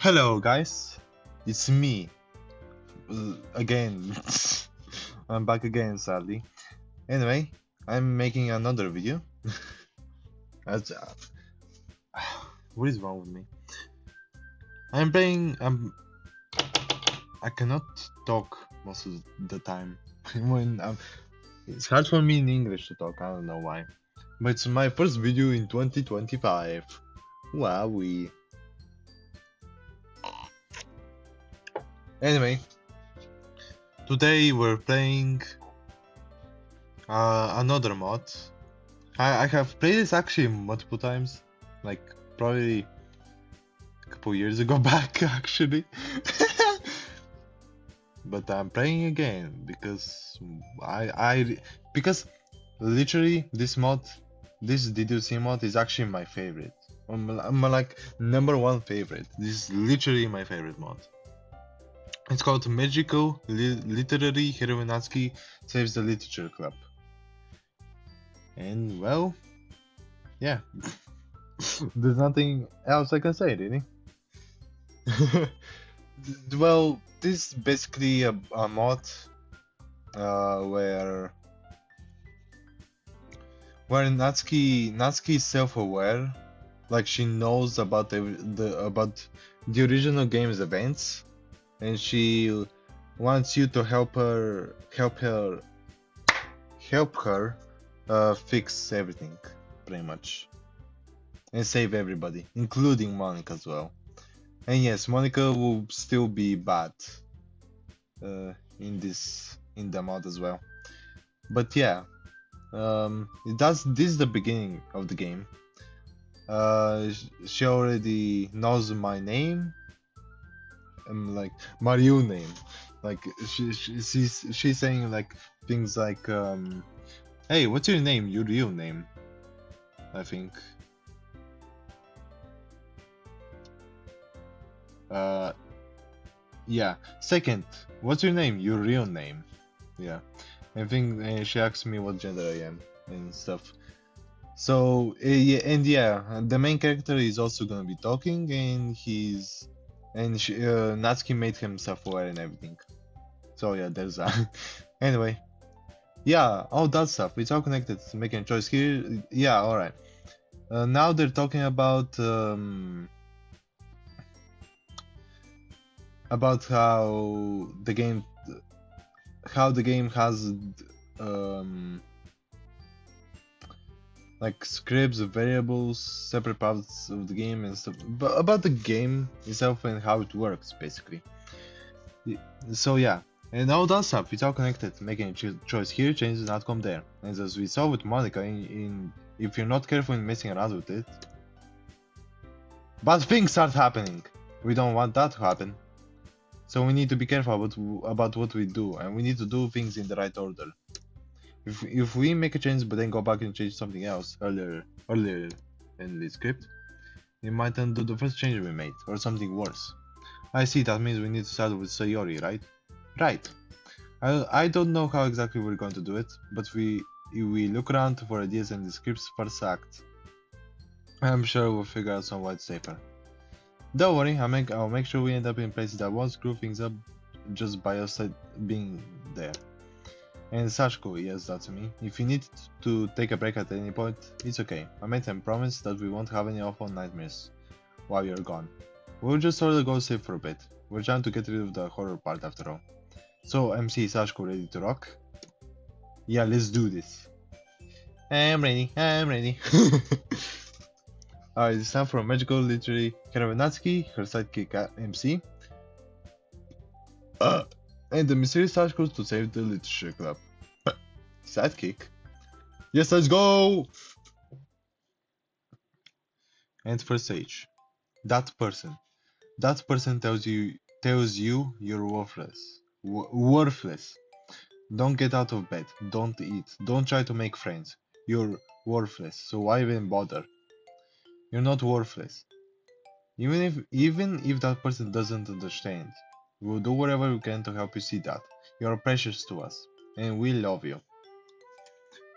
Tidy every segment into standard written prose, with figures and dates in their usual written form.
Hello guys, it's me again. I'm back again, sadly. Anyway, I'm making another video. As, what is wrong with me? I'm playing. I cannot talk most of the time when it's hard for me in English to talk. I don't know why, but it's my first video in 2025. Wowee. Anyway, today we're playing another mod. I have played this actually multiple times, like probably a couple years ago back actually. But I'm playing again because because literally this DDLC mod is actually my favorite. I'm like #1 favorite. This is literally my favorite mod. It's called Magical Literary Heroine Natsuki Saves the Literature Club. And well, yeah. There's nothing else I can say, really. Well, this is basically a mod where Natsuki is self-aware, like she knows about the original game's events, and she wants you to help her fix everything, pretty much, and save everybody, including Monica as well. And yes, Monica will still be bad in the mod as well. But yeah, this is the beginning of the game. She already knows my name, like my real name. Like she's saying like things like hey, what's your name? Your real name, I think. Yeah. Second, what's your name? Your real name. Yeah. I think she asked me what gender I am and stuff. So yeah, and yeah, the main character is also gonna be talking, and Natsuki made him self-aware and everything. So yeah, there's that. Anyway, yeah, all that stuff. It's all connected. Making a choice here. Yeah, all right. Now they're talking about how the game has like scripts, variables, separate parts of the game and stuff, but about the game itself and how it works basically. So yeah, and all that stuff, it's all connected. Making a choice here changes the outcome there, and as we saw with Monica, if you're not careful in messing around with it, bad things start happening. We don't want that to happen. So we need to be careful about what we do, and we need to do things in the right order. If we make a change but then go back and change something else earlier in the script, it might undo the first change we made, or something worse. I see, that means we need to start with Sayori, right? Right. I don't know how exactly we're going to do it, but we look around for ideas in the script's first act. I'm sure we'll figure out some way to save her. Don't worry, I'll make sure we end up in places that won't screw things up just by us being there. And Sashiko, yes, that's me. If you need to take a break at any point, it's okay. I made them promise that we won't have any awful nightmares while you're gone. We'll just sort of go safe for a bit. We're trying to get rid of the horror part after all. So, MC, Sashiko, ready to rock? Yeah, let's do this. I'm ready. Alright, it's time for a magical literary Heroine Natsuki, her sidekick MC, and the mysterious Sashiko to save the literature club. Sidekick? Yes, let's go! And first stage. That person tells you you're worthless. Worthless. Don't get out of bed. Don't eat. Don't try to make friends. You're worthless. So why even bother? You're not worthless. Even if that person doesn't understand, we'll do whatever we can to help you see that. You're precious to us, and we love you.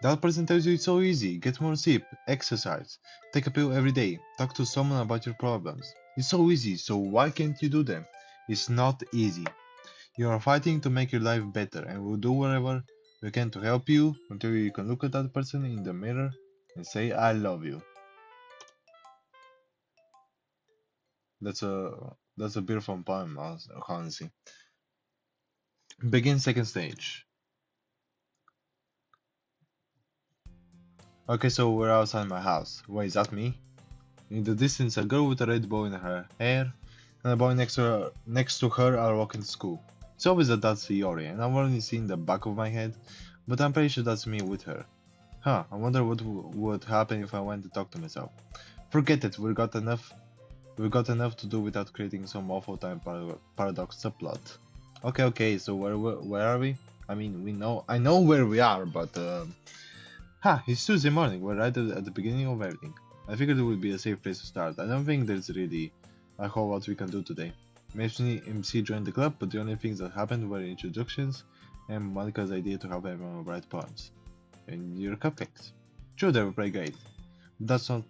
That person tells you it's so easy. Get more sleep, exercise, take a pill every day, talk to someone about your problems. It's so easy, so why can't you do them? It's not easy. You are fighting to make your life better, and we'll do whatever we can to help you until you can look at that person in the mirror and say, I love you. That's a beautiful poem, honestly. Begin second stage. Okay, so we're outside my house. Wait, is that me? In the distance, a girl with a red bow in her hair, and a boy next to her are walking to school. It's obvious that that's Iori, and I've only seen the back of my head, but I'm pretty sure that's me with her. Huh, I wonder what would happen if I went to talk to myself. Forget it, we got enough to do without creating some awful time paradox subplot. Okay, so where are we? I mean, I know where we are, but it's Tuesday morning. We're right at the beginning of everything. I figured it would be a safe place to start. I don't think there's really a whole lot we can do today. Maybe MC joined the club, but the only things that happened were introductions and Monica's idea to help everyone write poems. And your cupcakes. Sure, they were pretty great. That's not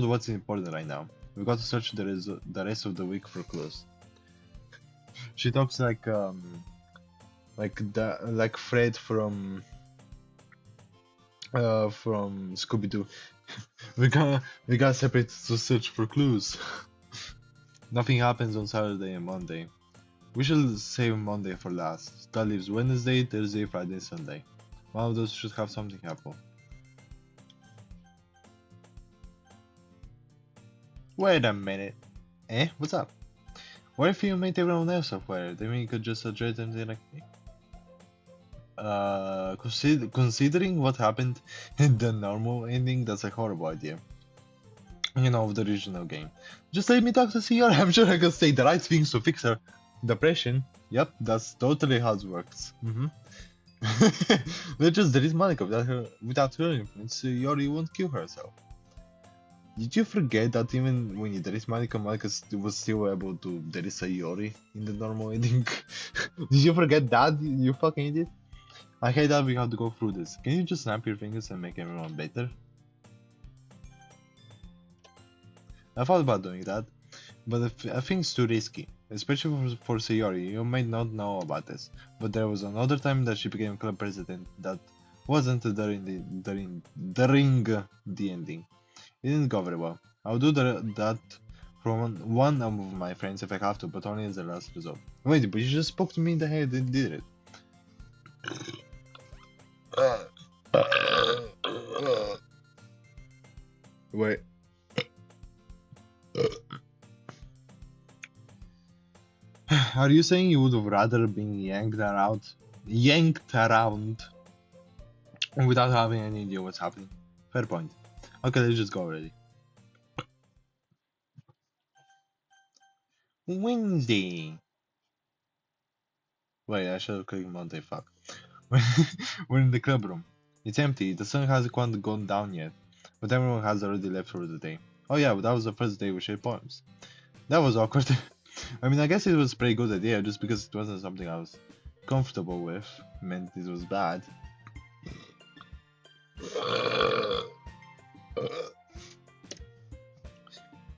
what's important right now. We got to search the rest of the week for clues. She talks like Fred from Scooby-Doo. we got separated to search for clues. Nothing happens on Saturday and Monday. We should save Monday for last. That leaves Wednesday, Thursday, Friday, Sunday. One of those should have something helpful. Wait a minute. What's up? What if you made everyone else aware? Then we could just address them directly. Considering what happened in the normal ending, that's a horrible idea. Of the original game. Just let me talk to CR. I'm sure I can say the right things to fix her depression. Yep, that's totally how it works. Let's just delete Monica without her influence. Yori won't kill herself. Did you forget that even when you delete Monica, Monica was still able to delete Sayori in the normal ending? Did you forget that, you fucking idiot? I hate that we have to go through this. Can you just snap your fingers and make everyone better? I thought about doing that, but I think it's too risky, especially for Sayori. You might not know about this, but there was another time that she became club president that wasn't during the ending. It didn't go very well. I'll do that from one of my friends if I have to, but only as the last resort. Wait, but you just spoke to me in the head and did it. Wait. Are you saying you would have rather been yanked around without having any idea what's happening? Fair point. Okay, let's just go already. Wednesday. Wait, I should have clicked Monday, fuck. We're in the club room. It's empty, the sun hasn't quite gone down yet, but everyone has already left for the day. Oh yeah, but that was the first day we shared poems. That was awkward. I mean, I guess it was a pretty good idea, just because it wasn't something I was comfortable with, meant it was bad.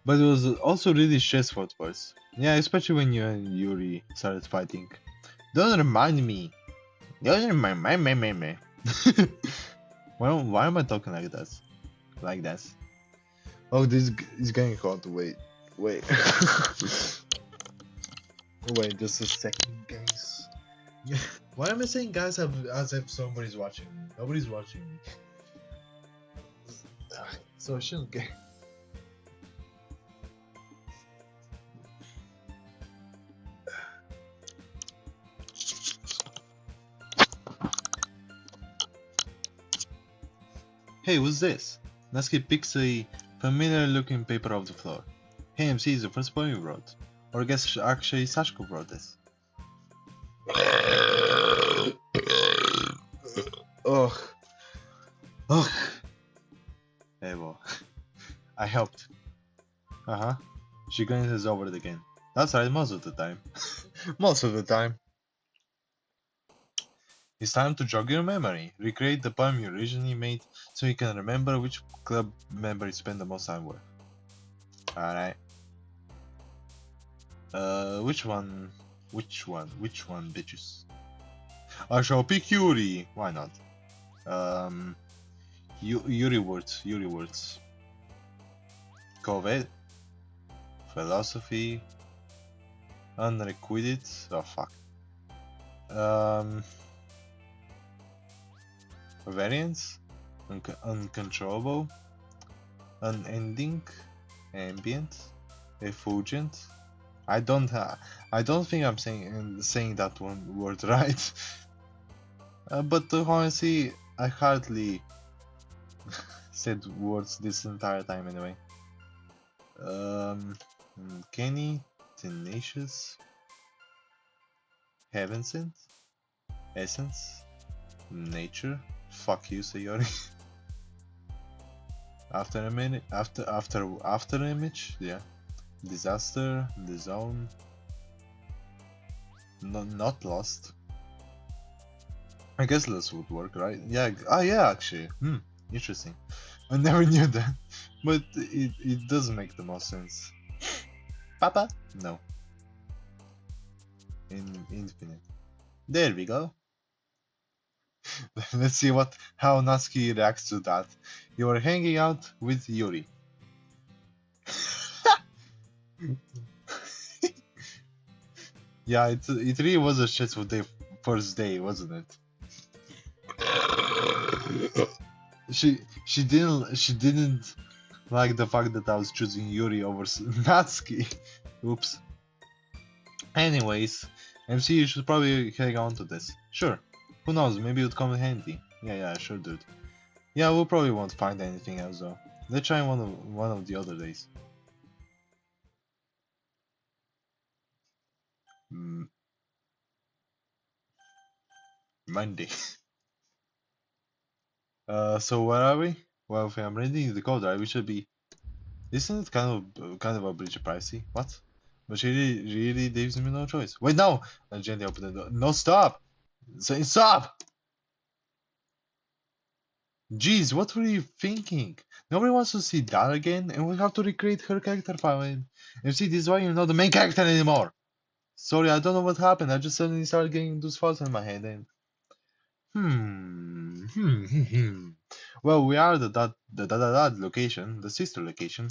But it was also really stressful at first. Yeah, especially when you and Yuri started fighting. Don't remind me. Don't remind me. Well, why am I talking like this? Like this? Oh, this is getting hot. Wait. Wait, just a second, guys. Why am I saying guys as if somebody's watching me? Nobody's watching me. So I shouldn't get... Hey, what's this? Natsuki picks a familiar looking paper off the floor. Hey, MC is the first poem you wrote. Or I guess actually Sashiko wrote this. Ugh. Hey, well, I helped. She glances over it again. That's right, most of the time. Most of the time. It's time to jog your memory. Recreate the poem you originally made so you can remember which club member you spent the most time with. Alright. Which one? Which one? Which one, bitches? I shall pick Yuri. Why not? Yuri words. Yuri words. COVID. Philosophy. Unrequited. Oh fuck. Variance. Uncontrollable. Unending. Ambient. Effulgent. I don't think I'm saying that one word right. But honestly, I hardly said words this entire time anyway. Kenny, tenacious, heaven sent, essence, nature. Fuck you, Sayori. After a minute, after image, yeah. Disaster, the zone. Not lost. I guess this would work, right? Yeah. Ah, yeah. Actually, interesting. I never knew that, but it does make the most sense. Papa? No. Infinite. There we go. Let's see how Natsuki reacts to that. You are hanging out with Yuri. Yeah, it really was a stressful first day, wasn't it? She didn't like the fact that I was choosing Yuri over Natsuki. Oops. Anyways, MC, you should probably hang on to this. Sure. Who knows? Maybe it would come in handy. Yeah, sure, dude. Yeah, we probably won't find anything else though. Let's try one of the other days. Monday. So where are we? Well, if I'm reading the code right, we should be. Isn't it kind of a bridge pricey? What? But she really leaves me no choice. Wait, no! I gently open the door. No, stop! Say stop! Jeez, what were you thinking? Nobody wants to see that again, and we have to recreate her character file. And see, this is why you're not the main character anymore. Sorry, I don't know what happened. I just suddenly started getting those files in my head, and Well, we are the location, the sister location.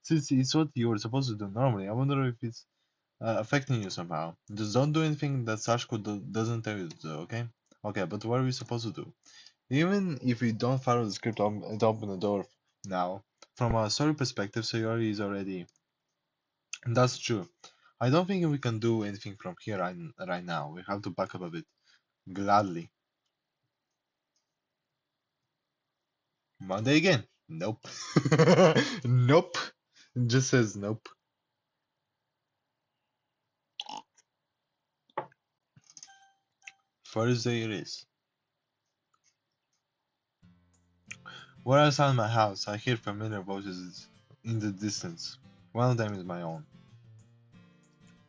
Since it's what you were supposed to do normally, I wonder if it's affecting you somehow. Just don't do anything that Sashko doesn't tell you to do, okay? Okay, but what are we supposed to do? Even if we don't follow the script and open the door now, from a story perspective, Sayori is already. That's true. I don't think we can do anything from here right now. We have to back up a bit. Gladly. Monday again? Nope. Nope. It just says nope. Thursday it is. While outside my house, I hear familiar voices in the distance. One of them is my own.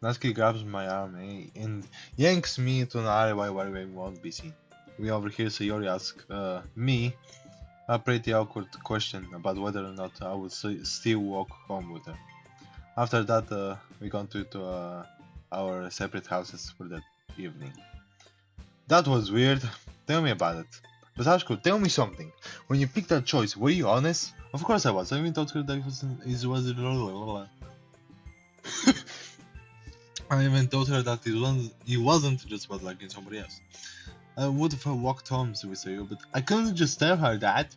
Natsuki grabs my arm and yanks me into an alleyway where we won't be seen. We overhear Sayori ask me a pretty awkward question about whether or not I would still walk home with her. After that, we gone to our separate houses for that evening. That was weird. Tell me about it. But Ashko, tell me something. When you picked that choice, were you honest? Of course I was. I even told her that I even told her that it wasn't just about liking somebody else. I would have walked home with Sayori, but I couldn't just tell her that.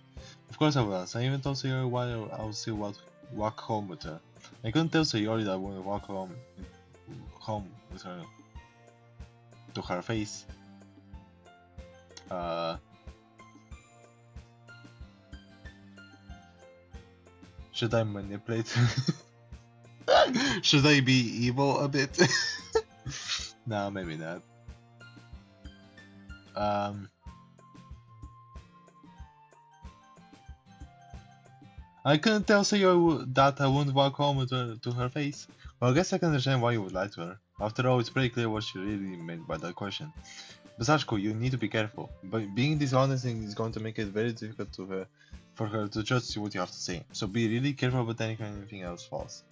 Of course I was. I even told Sayori why I would still walk home with her. I couldn't tell Sayori that I would walk home with her to her face. Should I manipulate her? Should I be evil a bit? No, maybe not. I couldn't tell Sayori that I wouldn't walk home with her to her face. Well, I guess I can understand why you would lie to her. After all, it's pretty clear what she really meant by that question. But Sashko, you need to be careful. But being dishonest is going to make it very difficult for her to trust what you have to say. So be really careful about anything else false.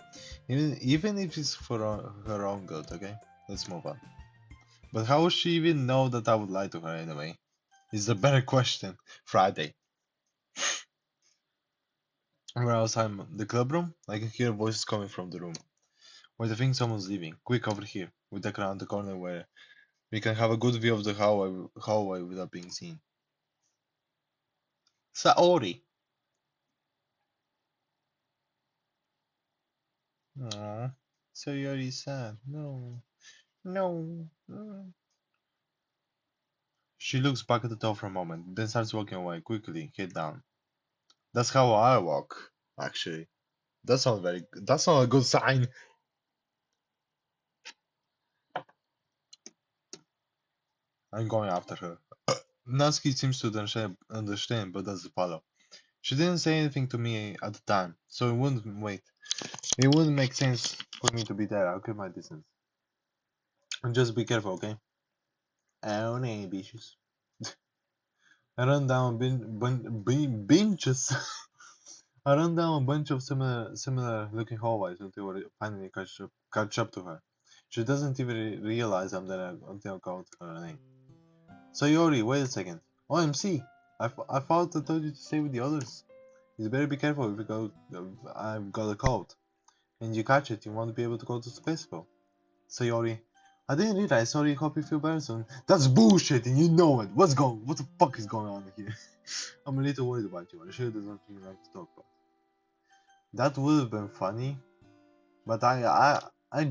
Even if it's for her own good, okay? Let's move on. But how would she even know that I would lie to her anyway? Is a better question. Friday. We're outside the club room. I can hear voices coming from the room. Wait, I think someone's leaving. Quick, over here. We duck around the corner where we can have a good view of the hallway without being seen. Saori! Aww. So you're already sad. No. No. She looks back at the door for a moment, then starts walking away quickly, head down. That's how I walk, actually. That's not a good sign. I'm going after her. Natsuki seems to understand, but doesn't follow. She didn't say anything to me at the time, so it wouldn't wait. It wouldn't make sense for me to be there. I'll keep my distance. And just be careful, okay? Oh, no, bitches. I run down benches. I run down a bunch of similar looking hallways until I finally catch up to her. She doesn't even realize I'm there until I call her name. Sayori, wait a second. OMC! I thought I told you to stay with the others. You better be careful if you go. I've got a cold. And you catch it, you won't be able to go to the festival. Sayori, I didn't realize. Sorry, hope you feel better soon. That's bullshit, and you know it. What the fuck is going on here? I'm a little worried about you. I'm sure there's nothing you like to talk about. That would have been funny, but I, I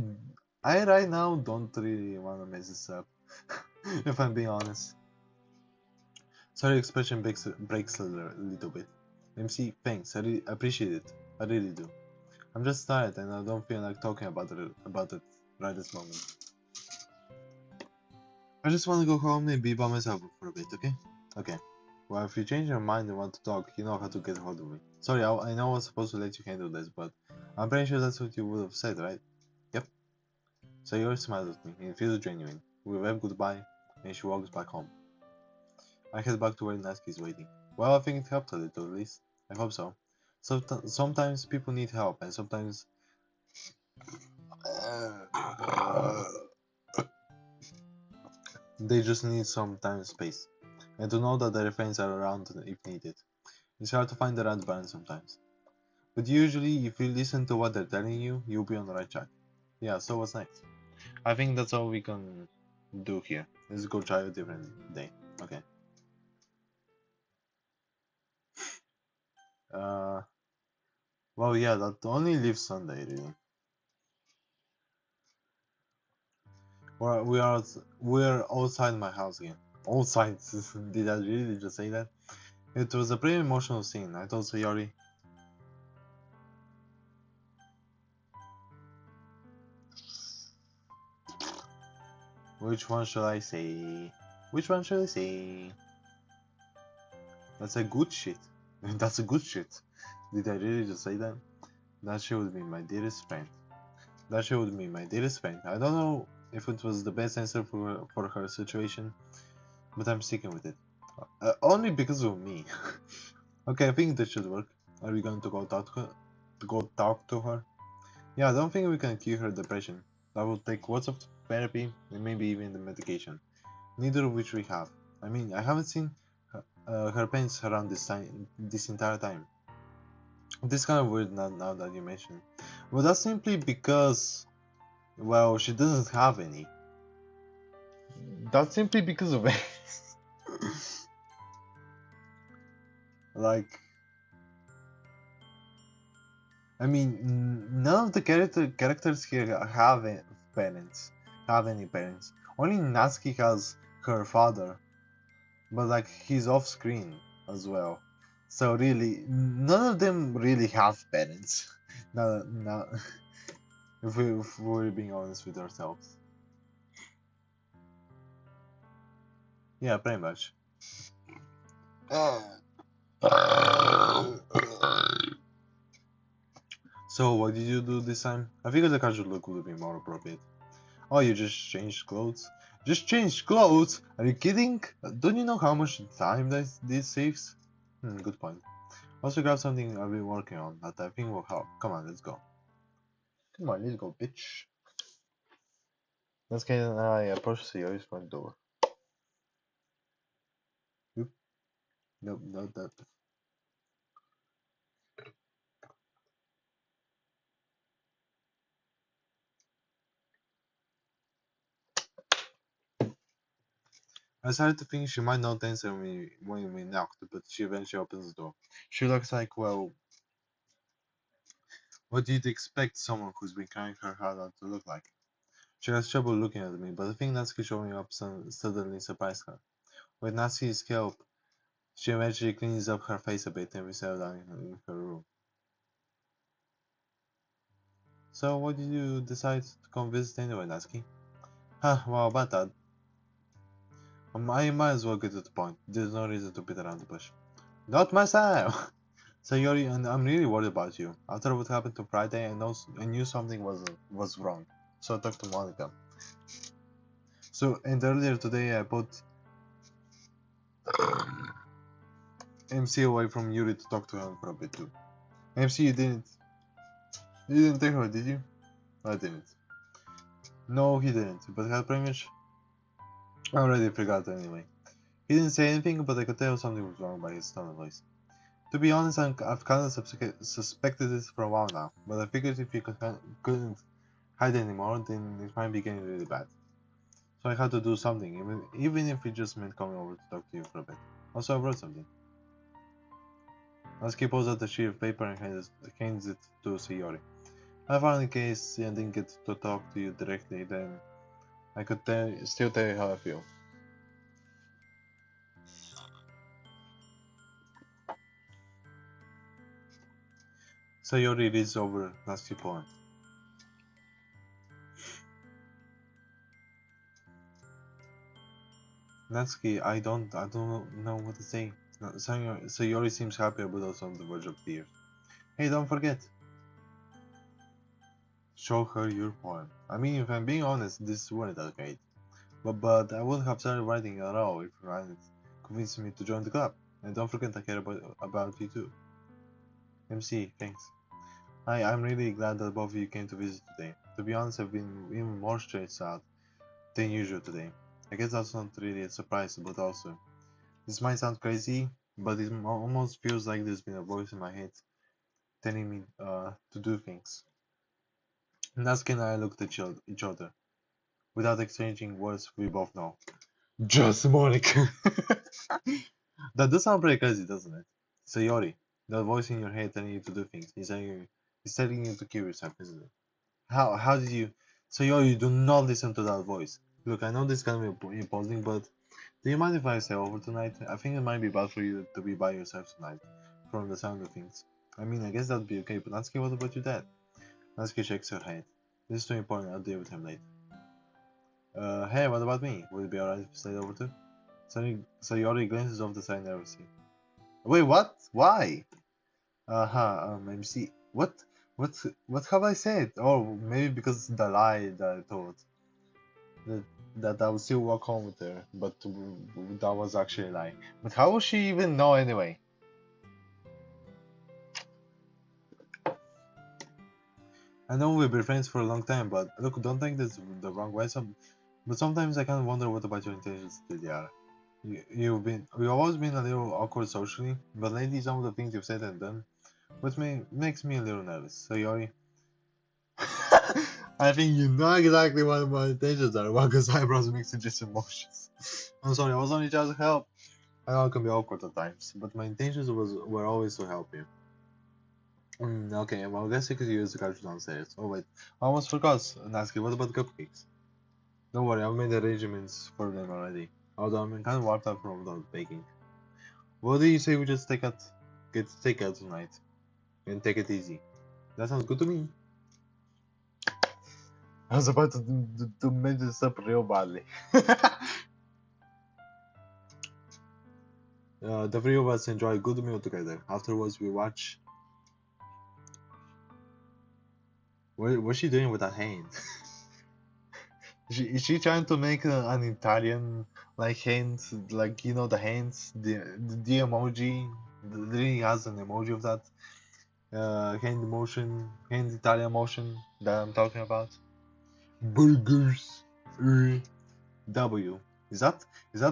right now don't really wanna mess this up. If I'm being honest. Sorry, expression breaks a little bit. MC, thanks. I really appreciate it. I really do. I'm just tired and I don't feel like talking about it right this moment. I just want to go home and be by myself for a bit, okay? Okay. Well, if you change your mind and want to talk, you know how to get hold of me. Sorry, I know I was supposed to let you handle this, but I'm pretty sure that's what you would have said, right? Yep. So you smiled at me, and it feels genuine. We wave goodbye, and she walks back home. I head back to where Natsuki is waiting. Well, I think it helped a little, at least. I hope so. Sometimes people need help, and sometimes they just need some time and space. And to know that their friends are around if needed. It's hard to find the right balance sometimes. But usually, if you listen to what they're telling you, you'll be on the right track. Yeah, so what's next? I think that's all we can do here. Let's go try a different day. Okay. Well, yeah, that only leaves Sunday, really. We're outside my house again. Outside? Did I really just say that? It was a pretty emotional scene. I told Sayori. Which one shall I say? Which one shall I say? That's a good shit. That's a good shit. Did I really just say that? That she would be my dearest friend. That she would be my dearest friend. I don't know if it was the best answer for her situation, but I'm sticking with it. Only because of me. Okay, I think this should work. Are we going to go talk to her? Yeah, I don't think we can cure her depression. That will take lots of therapy and maybe even the medication. Neither of which we have. I mean, I haven't seen her parents around this entire time. This kind of weird now that you mention it. Well, that's simply because, well, she doesn't have any. That's simply because of it. Like, I mean, none of the characters here parents. Have any parents. Only Natsuki has her father, but like he's off screen as well. So really, none of them really have parents. No, if we're being honest with ourselves. Yeah, pretty much. So what did you do this time? I figured the casual look would have been more appropriate. Oh, you just changed clothes? Just changed clothes? Are you kidding? Don't you know how much time this saves? Good point. Also grab something I've been working on that I think will help. Come on, let's go. Come on, let's go, bitch. Let's get an eye approach Sayori's front door. Oop. Nope, not that. I started to think she might not answer me when we knocked, but she eventually opens the door. She looks like, well, what you'd expect someone who's been crying her heart out to look like. She has trouble looking at me, but the thing Natsuki showing up suddenly surprised her. With Natsuki's help, she eventually cleans up her face a bit and we settle down in her room. So, what did you decide to come visit anyway, Natsuki? Huh, well, about that. I might as well get to the point. There's no reason to beat around the bush. Not my style! Sayori, and I'm really worried about you. After what happened to Friday, I knew something was wrong. So I talked to Monica. So, and earlier today I put MC away from Yuri to talk to him for a bit too. MC, you didn't take her, did you? I didn't. No, he didn't, but had pretty much already figured out anyway. He didn't say anything, but I could tell something was wrong by his tone of voice. To be honest, I've kind of suspected this for a while now, but I figured if you couldn't hide anymore, then it might be getting really bad. So I had to do something, even if it just meant coming over to talk to you for a bit. Also, I wrote something. Natsuki pulls out a sheet of paper and hands it to Sayori. I found in case I didn't get to talk to you directly, then I could still tell you how I feel. Sayori reads over Natsuki's poem. Natsuki, I don't know what to say. Sayori seems happy, but also on the verge of tears. Hey, don't forget. Show her your poem. I mean, if I'm being honest, this weren't that great. But I wouldn't have started writing at all if you hadn't convinced me to join the club. And don't forget I care about you too. MC, thanks. I'm really glad that both of you came to visit today. To be honest, I've been even more stressed out than usual today. I guess that's not really a surprise, but also, this might sound crazy, but it almost feels like there's been a voice in my head telling me to do things. Natsuki and I looked at each other. Without exchanging words, we both know. Just Monica! That does sound pretty crazy, doesn't it? Sayori, that voice in your head telling you to do things, he's telling you to kill yourself, isn't it? How did you... Sayori, do not listen to that voice. Look, I know this can be imposing, but do you mind if I stay over tonight? I think it might be bad for you to be by yourself tonight, from the sound of things. I mean, I guess that'd be okay, but Natsuki, what about your dad? Natsuki shakes her head. This is too important, I'll deal with him later. Hey, what about me? Would it be alright if you stayed over too? Sayori glances off the side nervously. Wait, what? Why? MC. What, what have I said? Oh, maybe because the lie that I told. That I would still walk home with her, but that was actually a lie. But how would she even know anyway? I know we've been friends for a long time, but look, don't take this the wrong way. But sometimes I kind of wonder what about your intentions really are. You've always been a little awkward socially, but lately some of the things you've said and done, makes me a little nervous. Sayori, I think you know exactly what my intentions are. Waka's eyebrows mixing just emotions. I'm sorry, I was only trying to help. I know it can be awkward at times, but my intentions were always to help you. Okay, well, I guess you could use the couch downstairs. Oh wait, I almost forgot. Natsuki, what about the cupcakes? Don't worry, I've made arrangements for them already. Although I'm kind of warped up from the baking. What do you say we just get takeout tonight and take it easy? That sounds good to me. I was about to mess this up real badly. The three of us enjoy a good meal together. Afterwards, we watch. What's she doing with that hand? Is she trying to make an Italian like hands, like you know the hands, the emoji? Really has an emoji of that. hand Italian motion that I'm talking about. Burgers. W. Is that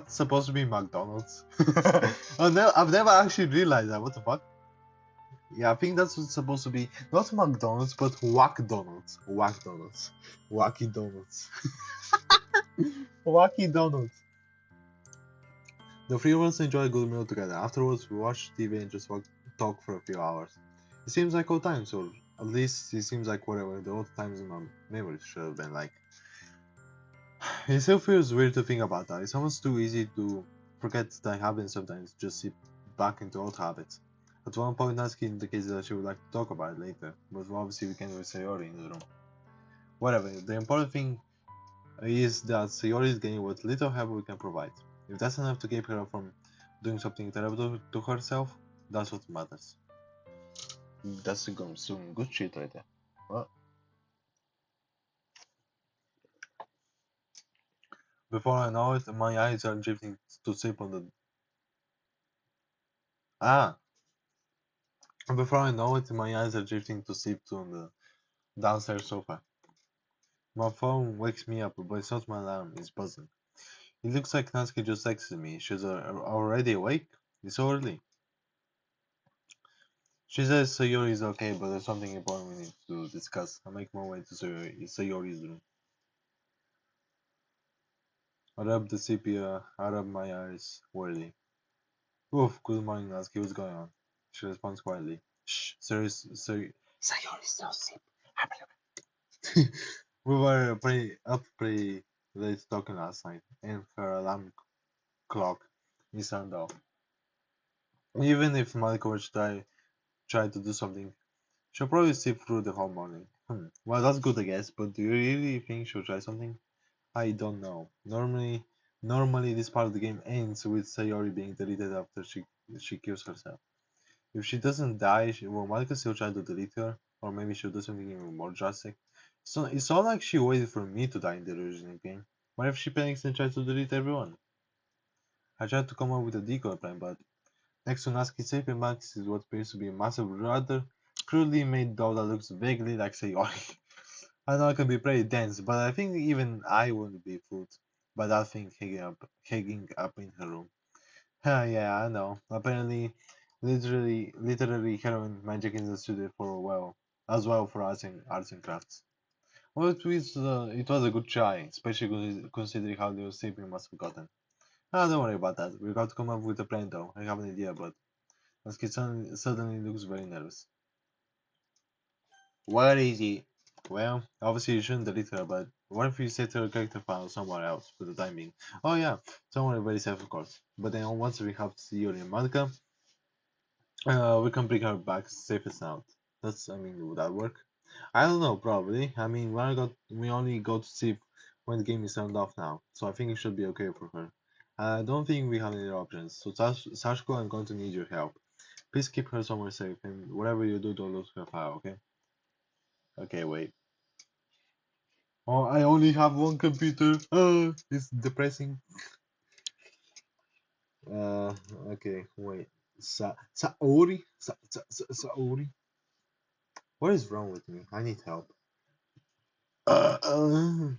supposed to be McDonald's? Oh no, I've never actually realized that. What the fuck? Yeah, I think that's what's supposed to be not McDonald's but Wack-Donald's. Wack-Donald's. Wacky Donuts. Wacky Donuts. The three of us enjoy a good meal together. Afterwards, we watch TV and just talk for a few hours. It seems like old times, or at least it seems like whatever the old times in my memory should have been like. It still feels weird to think about that. It's almost too easy to forget that happens sometimes, just slip back into old habits. At one point, Natsuki indicates that she would like to talk about it later, but obviously we can't with Sayori in the room. Whatever, the important thing is that Sayori is getting what little help we can provide. If that's enough to keep her from doing something terrible to herself, that's what matters. That's some good shit right there. Well, before I know it, my eyes are drifting to sleep on the. Ah! Before I know it, my eyes are drifting to sleep on the downstairs sofa. My phone wakes me up, but it's not my alarm, it's buzzing. It looks like Natsuki just texted me. She's already awake? It's so early. She says Sayori is okay, but there's something important we need to discuss. I make my way to Sayori's room. I rub the sepia, I rub my eyes wearily. Oof, good morning, Natsuki, what's going on? She responds quietly. Shh, Sayori's so asleep. We were pretty late talking last night, and her alarm clock is turned off. Even if Malkovich tried to do something, she'll probably sleep through the whole morning. Well, that's good, I guess. But do you really think she'll try something? I don't know. Normally this part of the game ends with Sayori being deleted after she kills herself. If she doesn't die, will Malika still try to delete her, or maybe she'll do something even more drastic. So it's not like she waited for me to die in the original game. What if she panics and tries to delete everyone? I tried to come up with a decoy plan, but next to Natsuki's sleeping bags is what appears to be a massive rudder, crudely made doll that looks vaguely like Sayori. I know it can be pretty dense, but I think even I wouldn't be fooled by that thing hanging up in her room. Yeah, I know. Apparently, literally heroin magic in the studio for a while, as well for arts and crafts. Well, it was a good try, especially considering how the sleeping must have gotten. Ah, don't worry about that. We got to come up with a plan though. I have an idea, but Natsuki suddenly looks very nervous. What is it? Well, obviously you shouldn't delete her, but what if you set her character file somewhere else for the time being? Oh yeah, somewhere very safe of course. But then once we have Yuri and Malika, we can bring her back safe and sound. Would that work? I don't know, probably. I mean, we only go to sleep when the game is turned off now, so I think it should be okay for her. I don't think we have any options, so Sashko, I'm going to need your help. Please keep her somewhere safe, and whatever you do, don't lose her file, okay? Okay, wait. Oh, I only have one computer. It's depressing. Uh, okay, wait. Saori? Saori? What is wrong with me? I need help. Uh, uh,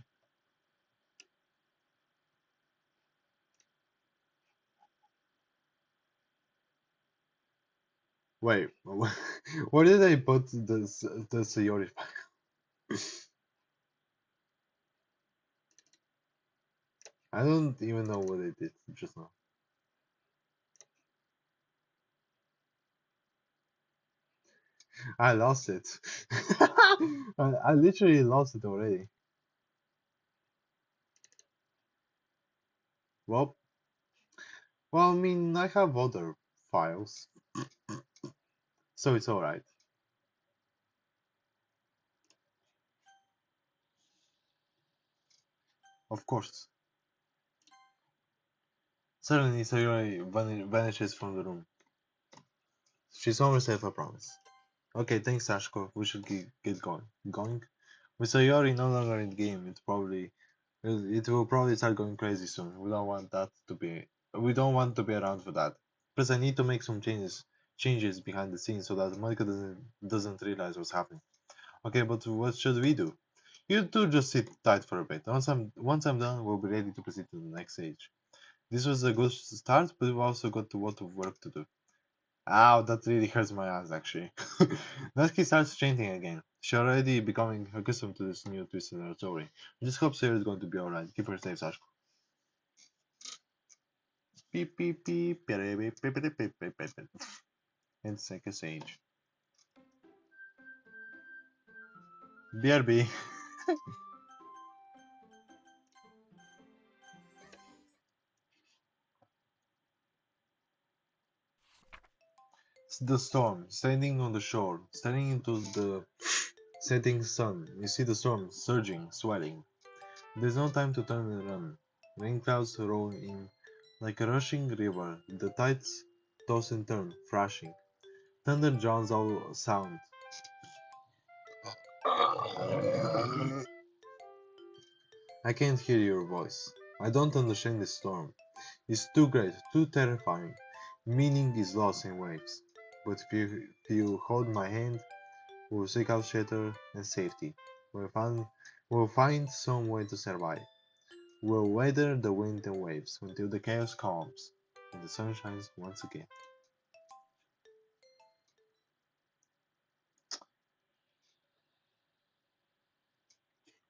wait, where did I put the Sayori file? I don't even know what I did just now. I lost it. I literally lost it already. Well, I mean, I have other files, so it's alright. Of course. Suddenly, Sayori vanishes from the room. She's almost safe, I promise. Okay, thanks, Ashko. We should get going. Going? With Sayori no longer in the game, it will probably start going crazy soon. We don't want to be around for that. Plus, I need to make some changes changes behind the scenes so that Monica doesn't realize what's happening. Okay, but what should we do? You two just sit tight for a bit. Once I'm done, we'll be ready to proceed to the next stage. This was a good start, but we've also got a lot of work to do. Ow, that really hurts my eyes actually. Natsuki starts chanting again. She's already becoming accustomed to this new twist in her story. I just hope Sarah is going to be alright. Keep her safe, Sashko. Beep beep beep beep beep beep beep beep beep beep. And second stage. BRB. The storm, standing on the shore, staring into the setting sun. You see the storm surging, swelling. There's no time to turn and run. Rain clouds roll in like a rushing river. The tides toss and turn, thrashing. Thunder drowns all sound. I can't hear your voice. I don't understand this storm. It's too great, too terrifying. Meaning is lost in waves. But if you hold my hand, we'll seek out shelter and safety. We'll find some way to survive. We'll weather the wind and waves until the chaos calms and the sun shines once again.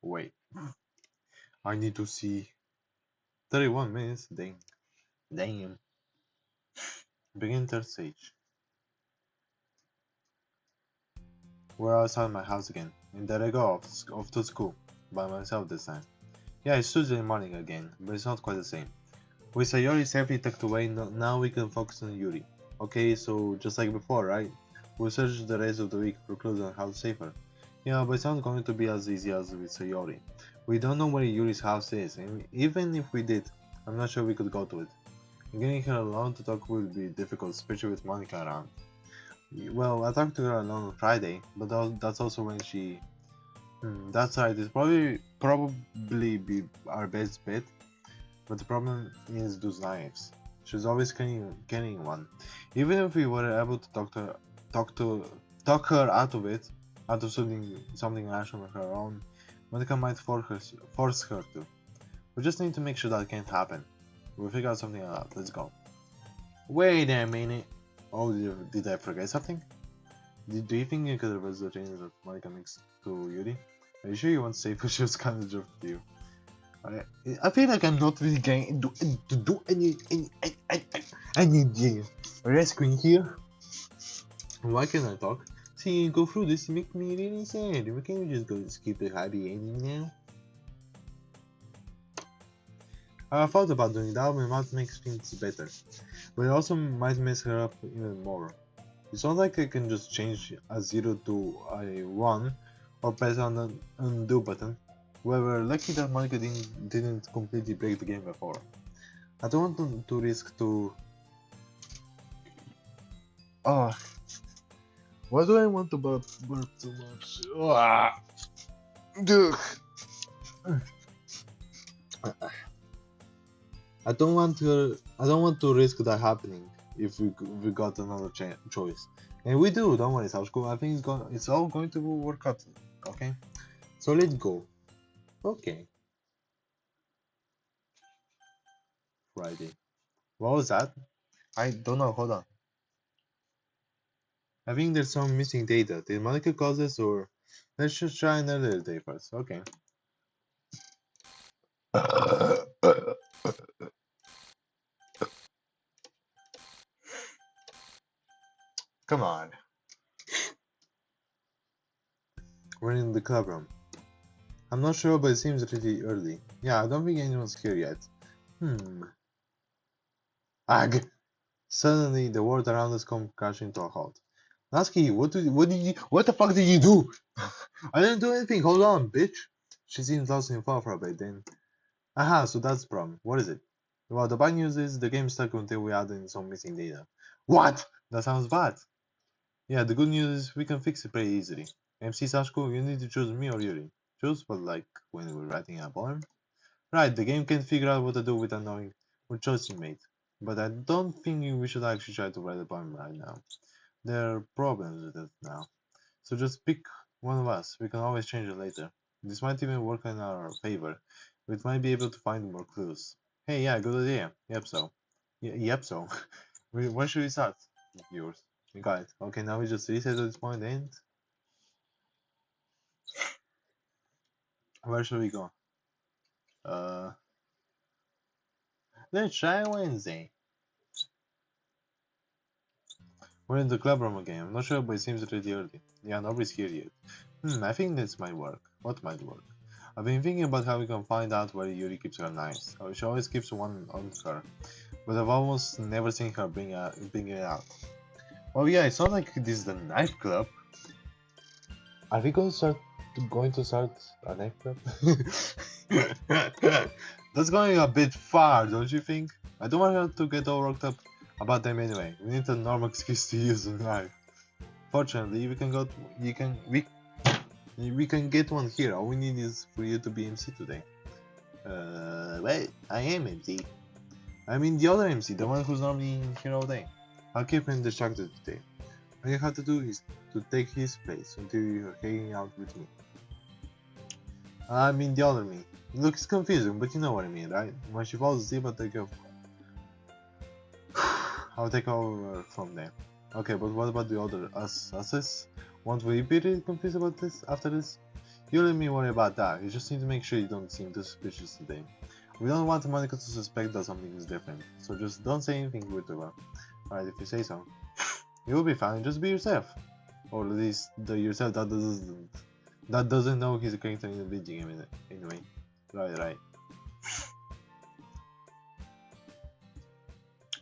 Wait, I need to see 31 minutes. Dang. Damn. Begin third stage. We're outside my house again, and there I go off to school, by myself this time. Yeah, it's Tuesday morning again, but it's not quite the same. With Sayori safely tucked away, now we can focus on Yuri. Okay, so just like before, right? We'll search the rest of the week for clues on how to save her. Yeah, but it's not going to be as easy as with Sayori. We don't know where Yuri's house is, and even if we did, I'm not sure we could go to it. Getting her alone to talk will be difficult, especially with Monica around. Well, I talked to her alone on Friday, but that's also when she. That's right. It's probably be our best bet, but the problem is those knives. She's always carrying one. Even if we were able to talk to, talk her out of it, out of something rational of her own, Monica might force her to. We just need to make sure that can't happen. We'll figure out something out. Let's go. Wait a minute. Oh, did I forget something? Do you think you could reverse the changes that Monica makes to Yuri? Are you sure you want to say she was kind of jerk to you? I, I feel like I'm not really going to do any rescuing here. Why can't I talk? See, go through this make me really sad. We can't just go skip the happy ending now. I thought about doing that, but it might make things better. But it also might mess her up even more. It's not like I can just change a 0 to a 1 or press on the undo button. We were lucky that Monica didn't completely break the game before. I don't want to risk to... Oh, why do I want to burp too much? Ugh. I don't want to risk that happening if we got another choice. And we do, don't worry, Sashko. I think it's all going to work out. Okay? So let's go. Okay. Friday. What was that? I don't know, hold on. I think there's some missing data. Did Monica cause this or let's just try another day first. Okay. Come on. We're in the club room. I'm not sure, but it seems really early. Yeah, I don't think anyone's here yet. Ag! Suddenly, the world around us come crashing to a halt. Natsuki, what the fuck did you do? I didn't do anything, hold on, bitch! She seems lost in thought for a bit, then. Aha, so that's the problem. What is it? Well, the bad news is the game's stuck until we add in some missing data. What? That sounds bad. Yeah, the good news is we can fix it pretty easily. MC Sashko, you need to choose me or Yuri. Choose, but like when we're writing a poem? Right, the game can't figure out what to do without knowing what choice you made. But I don't think we should actually try to write a poem right now. There are problems with it now. So just pick one of us. We can always change it later. This might even work in our favor. We might be able to find more clues. Hey, yeah, good idea. Yep, so. Yep, so. Where should we start? Yours. We got it. Okay, now we just reset at this point and where should we go? Uh, let's try Wednesday. We're in the club room again. I'm not sure, but it seems pretty early. Yeah, nobody's here yet. I think this might work. What might work? I've been thinking about how we can find out where Yuri keeps her knives. She always keeps one on her, but I've almost never seen her bring it out. Oh yeah, it's not like this is the nightclub. Are we going to start a nightclub? That's going a bit far, don't you think? I don't want her to get all worked up about them anyway. We need a normal excuse to use a knife. Fortunately, we can get one here. All we need is for you to be MC today. Wait, I am MC. I mean the other MC, the one who's normally here all day. I'll keep him distracted today. All you have to do is to take his place until you're hanging out with me. I mean the other me. Look, it's confusing, but you know what I mean, right? When she falls asleep, I'll take over from there. Okay, but what about the other us? Won't we be really confused about this after this? You let me worry about that. You just need to make sure you don't seem too suspicious today. We don't want Monica to suspect that something is different, so just don't say anything weird to her. Alright, if you say so. You'll be fine, just be yourself. Or at least the yourself that doesn't know he's a character in the video game anyway. Right.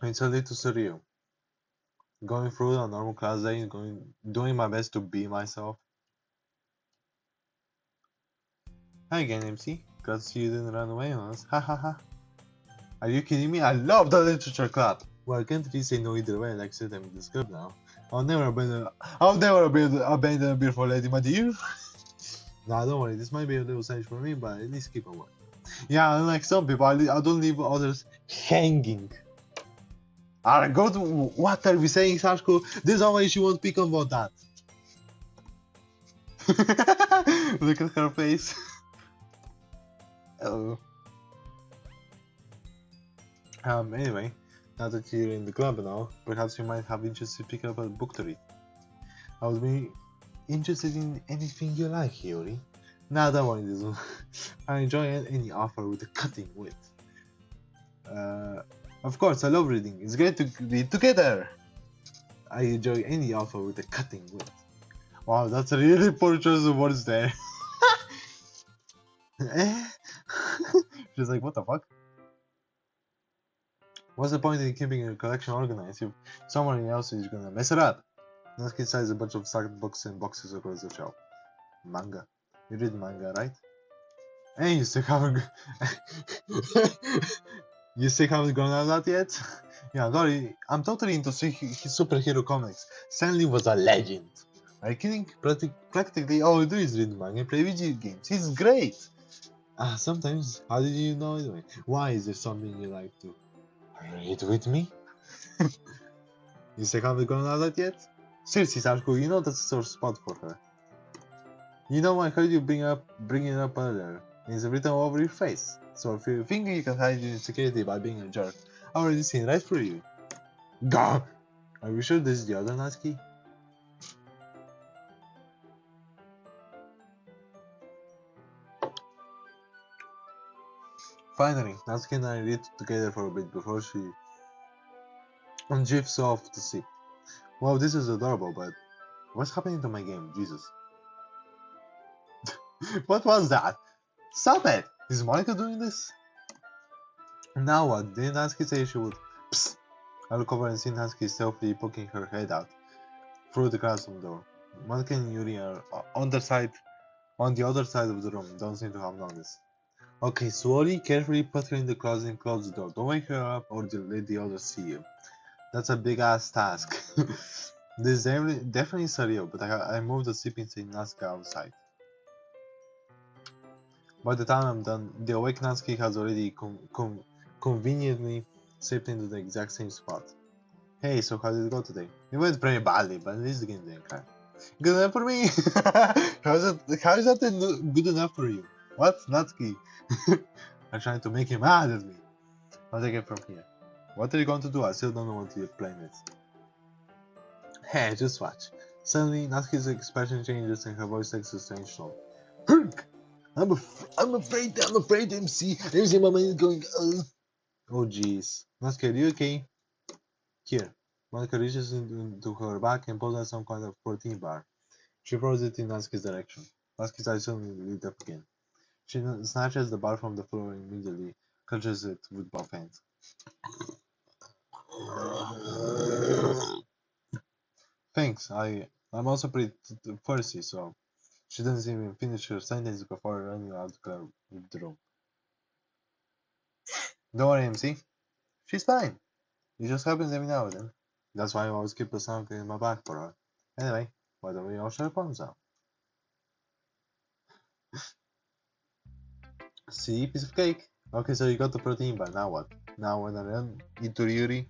It's a little surreal. Going through a normal class day, doing my best to be myself. Hi again, MC. Glad to see you didn't run away on us. Ha ha ha. Are you kidding me? I love the literature club. Well, I can't really say no either way. Like I said, I'm in this club now. I'll never abandon a beer for a lady, my dear. Nah, don't worry. This might be a little strange for me, but at least keep on working. Yeah, unlike some people, I don't leave others hanging. Alright, go to what are we saying, Sashko? There's always you won't pick on about that. Look at her face. Oh. Anyway, now that you're in the club now, perhaps you might have interest to pick up a book to read. I would be interested in anything you like, Heroine. Nah, don't worry, this one. I enjoy any offer with a cutting wit. Of course, I love reading. It's great to read together. I enjoy any offer with a cutting wit. Wow, that's a really poor choice of words there. She's like, what the fuck? What's the point in keeping your collection organized if someone else is gonna mess it up? Natsuki decides a bunch of stacked books and boxes across the shelf. Manga. You read manga, right? Hey, you still haven't you still haven't gone out that yet? Yeah, I'm totally into superhero comics. Stanley was a legend. Are you kidding? Practically all I do is read manga and play video games. He's great! Sometimes. How did you know anyway? Why is there something you like to read with me? You still haven't gone out that yet? Seriously, Sarko, you know that's a sore spot for her. You know I heard you bringing it up earlier. It's written all over your face. So if you think you can hide your insecurity by being a jerk, I already seen right through you. Gah! Are you sure this is the other Natsuki? Finally, Natsuki and I read together for a bit before she drifts off to sleep. Wow, this is adorable, but what's happening to my game? Jesus. What was that? Stop it! Is Monica doing this? Now what? Didn't Natsuki say she would? Psst! I look over and see Natsuki stealthily poking her head out through the classroom door. Monica and Yuri are on the other side of the room. Don't seem to have noticed. Okay, slowly, carefully put her in the closet and close the door. Don't wake her up or let the others see you. That's a big ass task. This is definitely surreal, but I moved the sleeping Natsuki outside. By the time I'm done, the awake Natsuki has already conveniently slipped into the exact same spot. Hey, so how did it go today? It went pretty badly, but at least the game didn't crash. Good enough for me? How is that good enough for you? What? Natsuki? I'm trying to make him mad at me. I'll take it from here. What are you going to do? I still don't know what you're playing with. Hey, just watch. Suddenly, Natsuki's expression changes and her voice takes a strange tone. Herk! I'm afraid, MC. MC, my mind is going, Oh jeez. Natsuki, are you okay? Here. Monica reaches into her back and pulls out some kind of protein bar. She throws it in Natsuki's direction. Natsuki's eyes suddenly lit up again. She snatches the bar from the floor and immediately clutches it with both hands. Thanks, I'm also pretty thirsty, so she doesn't even finish her sentence before running out of the room. Don't worry, MC. She's fine. It just happens every now and then. That's why I always keep a sound in my bag for her. Anyway, why don't we all share phones out? See, piece of cake. Okay, so you got the protein bar, now what? Now when I run into Yuri,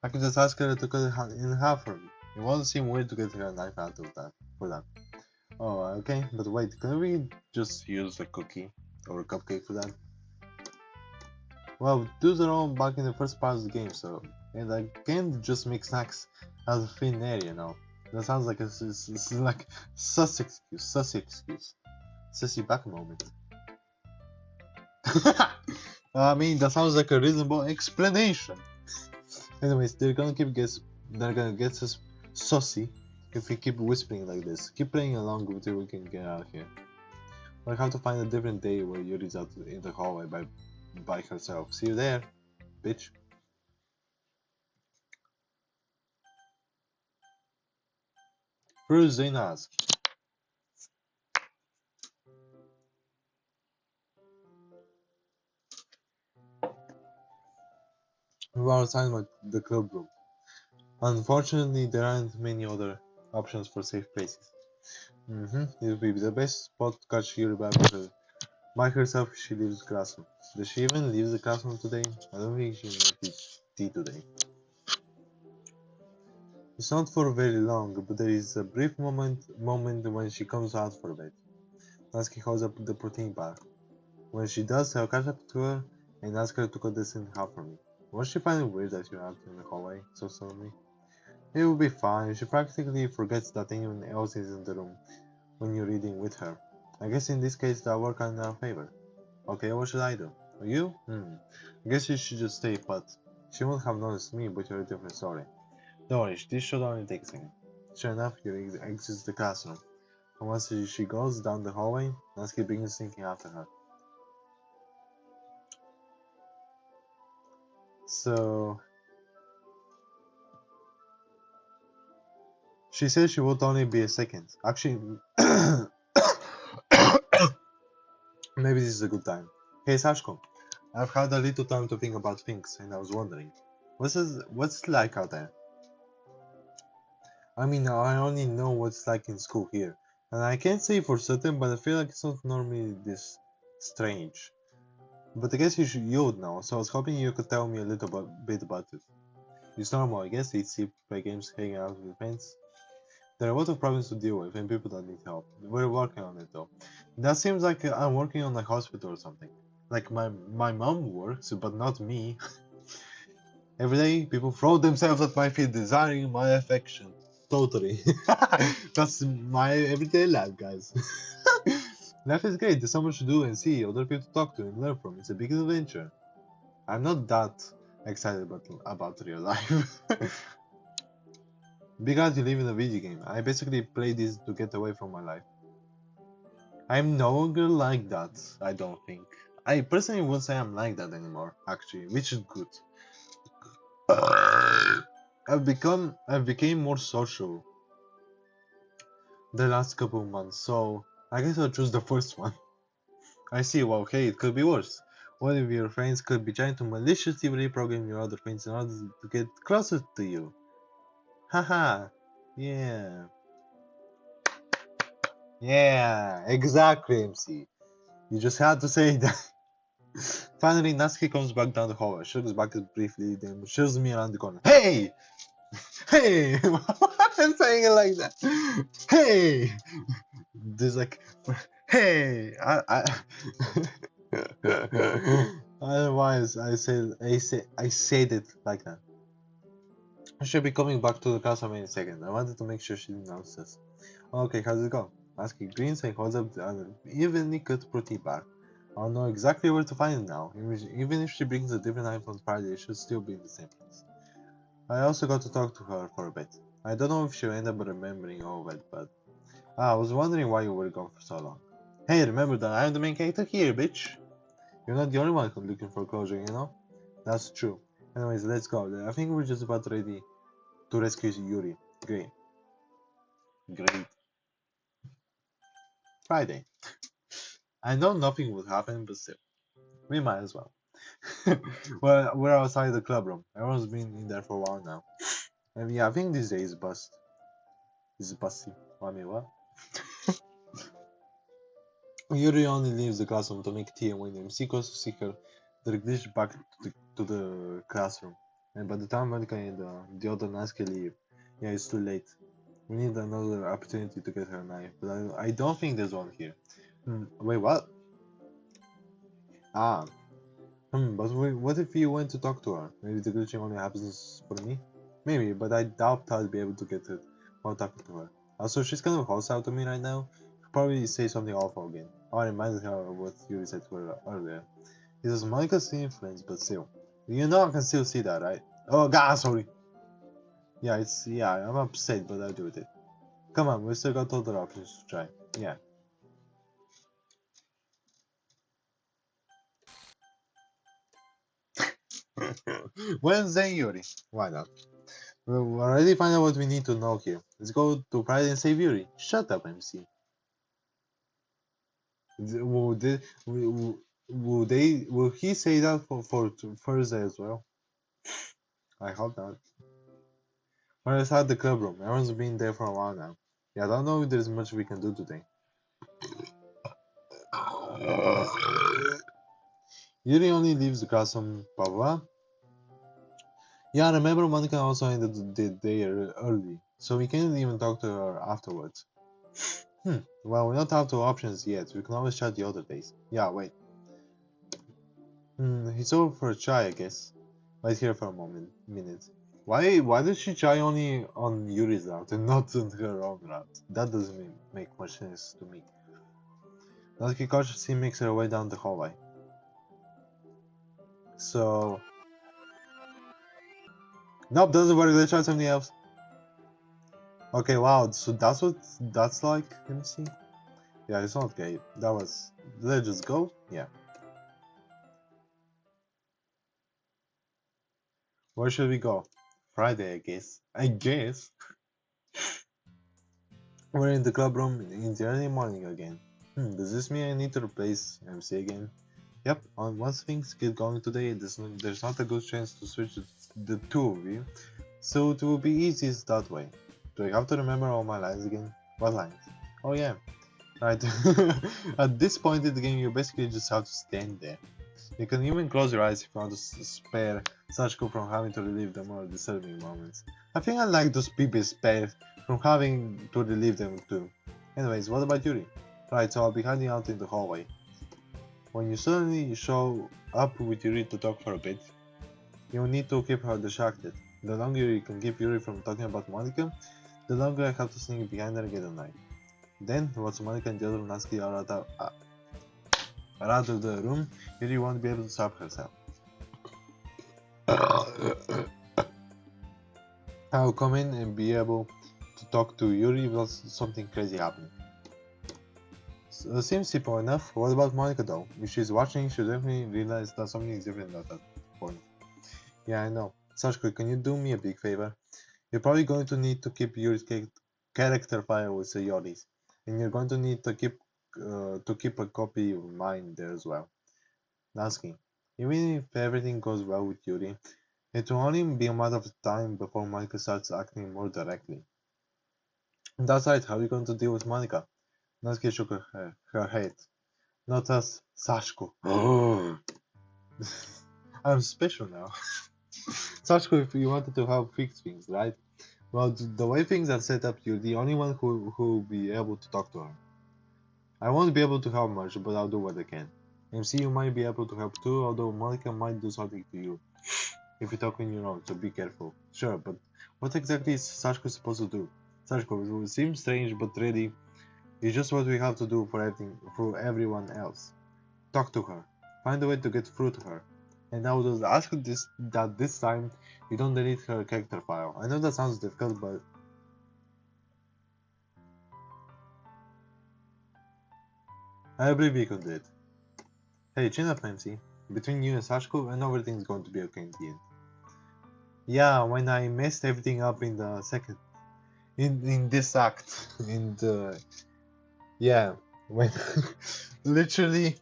I can just ask her to cut it in half for me. It won't seem weird to get her a knife out of that for that. Oh, okay, but wait, can we just use a cookie or a cupcake for that? Well, those are all back in the first part of the game, so and I can't just make snacks out of thin air, you know. That sounds like it's like sus excuse, sussy back moment. I mean, that sounds like a reasonable explanation. Anyways, they're gonna get us saucy if we keep whispering like this. Keep playing along until we can get out of here. We'll have to find a different day where Yuri's out in the hallway by herself. See you there, bitch. Who's Zainaz? We are assigned with the club room. Unfortunately, there aren't many other options for safe places. It would be the best spot to catch Yuri by herself if she leaves the classroom. Does she even leave the classroom today? I don't think she made tea today. It's not for very long, but there is a brief moment when she comes out for a bit. Natsuki holds up the protein bar. When she does, I'll catch up to her and ask her to cut this in half for me. Won't she find it weird that you're out in the hallway so suddenly? It will be fine. She practically forgets that anyone else is in the room when you're reading with her. I guess in this case that'll work in our favor. Okay, what should I do? You? I guess you should just stay put. She won't have noticed me, but you're a different story. Don't worry, this should only take a second. Sure enough, Yuri exits the classroom. And once she goes down the hallway, Natsuki begins thinking after her. So... She said she would only be a second. Actually... Maybe this is a good time. Hey Sashko, I've had a little time to think about things, and I was wondering, what's it like out there? I mean, I only know what it's like in school here, and I can't say for certain, but I feel like it's not normally this strange. But I guess you would know, so I was hoping you could tell me a little bit about it. It's normal, I guess. Eat, sleep, play games, hang out with friends. There are a lot of problems to deal with and people that need help. We're working on it though. That seems like I'm working on a hospital or something. Like my mom works, but not me. Every day, people throw themselves at my feet, desiring my affection. Totally. That's my everyday life, guys. Life is great. There's so much to do and see, other people to talk to and learn from. It's a big adventure. I'm not that excited about real life. Be glad you live in a video game. I basically play this to get away from my life. I'm no longer like that, I don't think. I personally won't say I'm like that anymore, actually, which is good. I've became more social the last couple of months, so I guess I'll choose the first one. I see, well, hey, it could be worse. One of your friends could be trying to maliciously reprogram your other friends in order to get closer to you. Haha, yeah. Yeah, exactly, MC. You just had to say that. Finally, Natsuki comes back down the hallway. She looks back briefly, then shoves me around the corner. Hey! Hey! Why am I saying it like that? Hey! There's like, hey! Otherwise, I said it like that. I should be coming back to the castle in a second. I wanted to make sure she announced this. Okay, how's it go? Asking grins and holds up the other evenly cut protein bar. I'll know exactly where to find it now. Even if she brings a different item on Friday, it should still be in the same place. I also got to talk to her for a bit. I don't know if she'll end up remembering all of it, but I was wondering why you were gone for so long. Hey, remember that I'm the main character here, bitch! You're not the only one looking for closure, you know? That's true. Anyways, let's go. I think we're just about ready to rescue Yuri. Great. Great. Friday. I know nothing would happen, but still. We might as well. Well, we're outside the club room. Everyone's been in there for a while now. And yeah, I think this day is bust. Is busty. I mean, what? Yuri only leaves the classroom to make tea, and when MC goes to see her, they glitch back to the classroom. And by the time Monica and the other Natsuki leave, yeah, it's too late. We need another opportunity to get her knife, but I don't think there's one here. Wait, what? Ah. But what if you went to talk to her? Maybe the glitching only happens for me? Maybe, but I doubt I'd be able to get it while talking to her. Also, she's kind of hostile to me right now. She'll probably say something awful again. I reminded her of what Yuri said to her earlier. It was Monica's influence, but still. You know I can still see that, right? Oh god, sorry. Yeah, I'm upset, but I'll do with it. Come on, we still got other options to try. Yeah. Wednesday, Yuri. Why not? We already find out what we need to know here. Let's go to Pride and save Yuri. Shut up, MC. Will he say that for Thursday as well? I hope not. We're inside the club room. Everyone's been there for a while now. Yeah, I don't know if there's much we can do today. Yuri only leaves the classroom, blah blah. Yeah, remember Monica also ended the day early, so we can't even talk to her afterwards. Well, we don't have two options yet. We can always chat the other days. Yeah, wait. He's over for a try, I guess. Wait here for a minute. Why does she try only on Yuri's route and not on her own route? That doesn't make much sense to me. Natsuki cautiously makes her way down the hallway. So... Nope, doesn't work, let's try something else. Okay, wow, so that's what that's like, let me see. Yeah, it's not great. That was... Let's just go? Yeah. Where should we go? Friday, I guess. I guess. We're in the club room in the early morning again. Does this mean I need to replace MC again? Yep, once things get going today, there's not a good chance to switch the two of you, so it will be easiest that way. Do I have to remember all my lines again? What lines? Oh yeah, right. At this point in the game, you basically just have to stand there. You can even close your eyes if you want to spare Sachiko from having to relive the more disturbing moments. I think I like those people spared from having to relive them too. Anyways, what about Yuri? Right, so I'll be hiding out in the hallway. When you suddenly show up with Yuri to talk for a bit, you need to keep her distracted. The longer you can keep Yuri from talking about Monica, the longer I have to sneak behind her and get a knife. Then, once Monica and the other Natsuki are out of the room, Yuri won't be able to stop herself. I'll come in and be able to talk to Yuri without something crazy happening. Seems simple enough. What about Monica though? If she's watching, she'll definitely realize that something is different at that point. Yeah, I know. Sachiko, can you do me a big favor? You're probably going to need to keep Yuri's character file with Yori's, and you're going to need to keep a copy of mine there as well. Natsuki, even if everything goes well with Yuri, it will only be a matter of time before Monica starts acting more directly. That's right, how are you going to deal with Monica? Natsuki shook her head. Not us, Sachiko. I'm special now. Sachiko, if you wanted to help fix things, right? Well, the way things are set up, you're the only one who will be able to talk to her. I won't be able to help much, but I'll do what I can. MC, you might be able to help too, although Monica might do something to you if you talk on your own, so be careful. Sure, but what exactly is Sachiko supposed to do? Sachiko, it seems strange, but really, it's just what we have to do for everyone else. Talk to her. Find a way to get through to her. And I would ask that this time you don't delete her character file. I know that sounds difficult, but I believe you can do it. Hey, chin up, MC. Between you and Sachiko, I know everything's going to be okay in the end. Yeah, when I messed everything up in the second, in this act, in the, yeah, when literally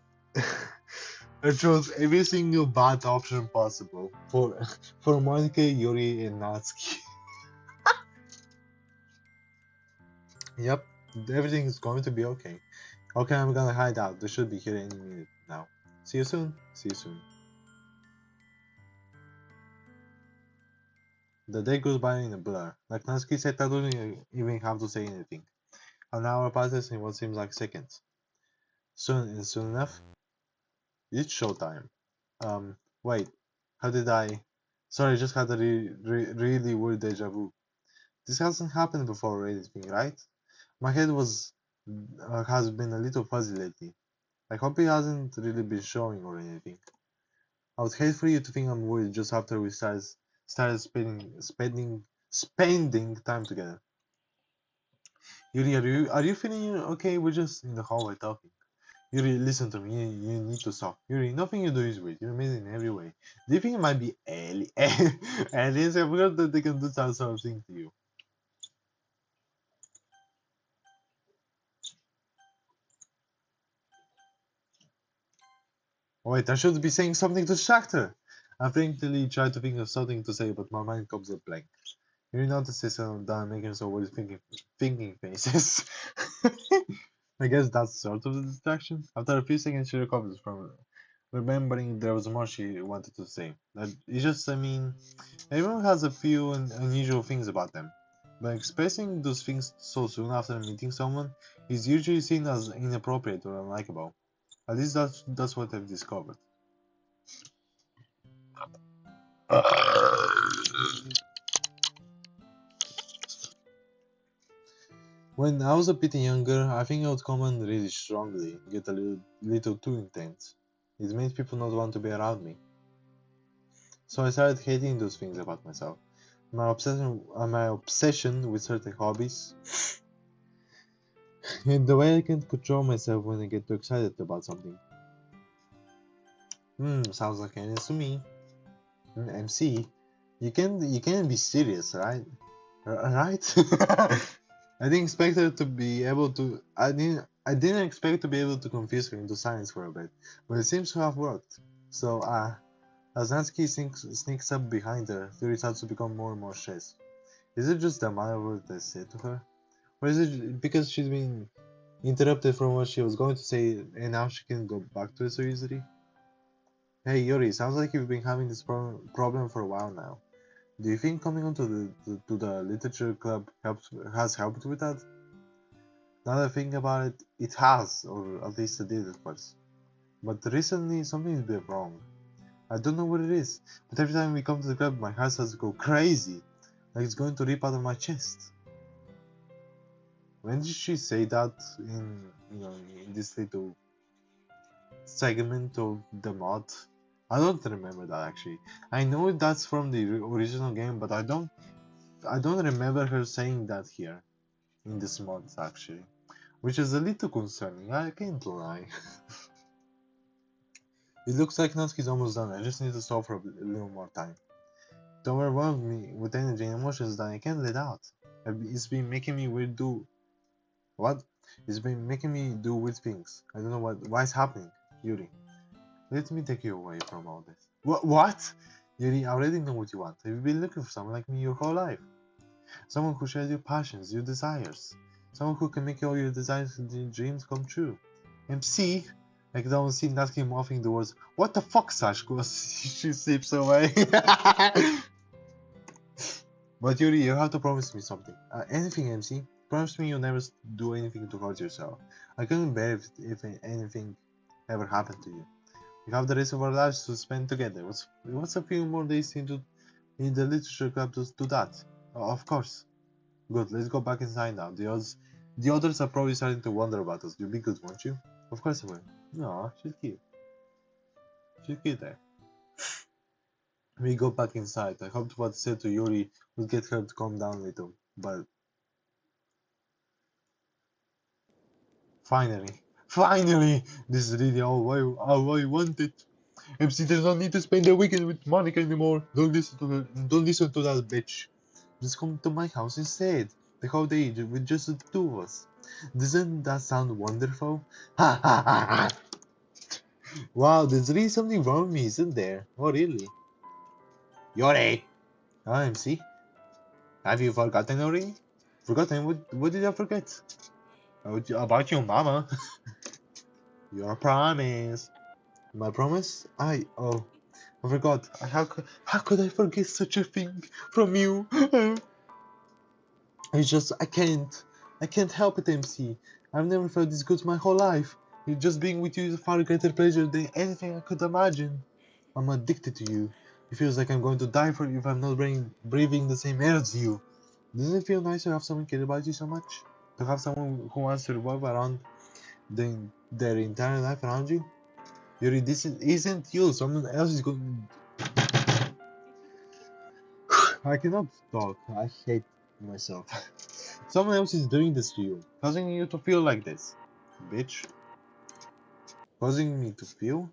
I chose every single bad option possible for Monica, Yuri, and Natsuki. Yep, everything is going to be okay. Okay, I'm gonna hide out. They should be here any minute now. See you soon. See you soon. The day goes by in a blur. Like Natsuki said, I don't even have to say anything. An hour passes in what seems like seconds. Soon enough, it's showtime. Wait, how did I? Sorry, I just had a really weird deja vu. This hasn't happened before or anything, right? My head has been a little fuzzy lately. I hope it hasn't really been showing or anything. I would hate for you to think I'm worried just after we started spending time together. Yuri, are you feeling okay? We're just in the hallway talking. Yuri, listen to me. You need to stop. Yuri, nothing you do is weird. You're amazing in every way. Do you think it might be aliens? I forgot that they can do that sort of thing to you. Wait, I should be saying something to distract her. I frantically try to think of something to say, but my mind comes up blank. You notice this down making so weird thinking faces. I guess that's sort of the distraction. After a few seconds, she recovers from remembering there was more she wanted to say. It's just, I mean, everyone has a few unusual things about them, but expressing those things so soon after meeting someone is usually seen as inappropriate or unlikable. At least that's what I've discovered. When I was a bit younger, I think I would comment really strongly, get a little too intense. It made people not want to be around me. So I started hating those things about myself. My obsession with certain hobbies, and the way I can't control myself when I get too excited about something. Sounds like an to me. MC, you can't be serious, right? Right? I didn't expect her to be able to. I didn't expect to be able to confuse her into silence for a bit, but it seems to have worked. So, as Natsuki sneaks up behind her, Yuri starts to become more and more stressed. Is it just the amount of words they say to her? Or is it because she's been interrupted from what she was going to say and now she can go back to it so easily? Hey Yuri, sounds like you've been having this problem for a while now. Do you think coming onto the literature club has helped with that? Now that I think about it, it has, or at least it did at first. But recently something's been wrong. I don't know what it is, but every time we come to the club, my heart starts to go crazy, like it's going to rip out of my chest. When did she say that in this little segment of the mod? I don't remember that actually. I know that's from the original game, but I don't remember her saying that here in this mod actually, which is a little concerning. I can't lie. It looks like Natsuki's almost done. I just need to stop for a little more time. Don't overwhelm me with energy and emotions that I can't let out. It's been making me weird do what? It's been making me do weird things. I don't know why it's happening. Yuri, let me take you away from all this. What? Yuri, I already know what you want. Have you been looking for someone like me your whole life? Someone who shares your passions, your desires. Someone who can make all your desires and dreams come true. MC, I can almost see Natsuki mouthing the words, "What the fuck, Sashiko?" She slips away. But Yuri, you have to promise me something. Anything, MC. Promise me you'll never do anything to hurt yourself. I couldn't bear if anything ever happened to you. We have the rest of our lives to spend together. What's a few more days in the literature club to do that? Oh, of course. Good, let's go back inside now. The others are probably starting to wonder about us. You'll be good, won't you? Of course I will. No, she's cute. She's cute there. We go back inside. I hoped what said to Yuri would get her to calm down a little, but finally, this is really all I wanted. MC, there's no need to spend the weekend with Monica anymore. Don't listen to her. Don't listen to that bitch. Just come to my house instead. The whole day with just the two of us. Doesn't that sound wonderful? Ha ha ha ha! Wow, there's really something wrong with me, isn't there? Oh, really? Yuri! Ah, MC? Have you forgotten already? Forgotten? What did I forget? About your mama. Your promise. My promise? Oh, I forgot. How could I forget such a thing from you? It's just, I can't help it, MC. I've never felt this good my whole life. Just being with you is a far greater pleasure than anything I could imagine. I'm addicted to you. It feels like I'm going to die for you if I'm not breathing the same air as you. Doesn't it feel nice to have someone care about you so much? To have someone who wants to revolve around their entire life around you? Yuri, this isn't you. Someone else is going. I cannot talk. I hate myself. Someone else is doing this to you, causing you to feel like this. Bitch. Causing me to feel?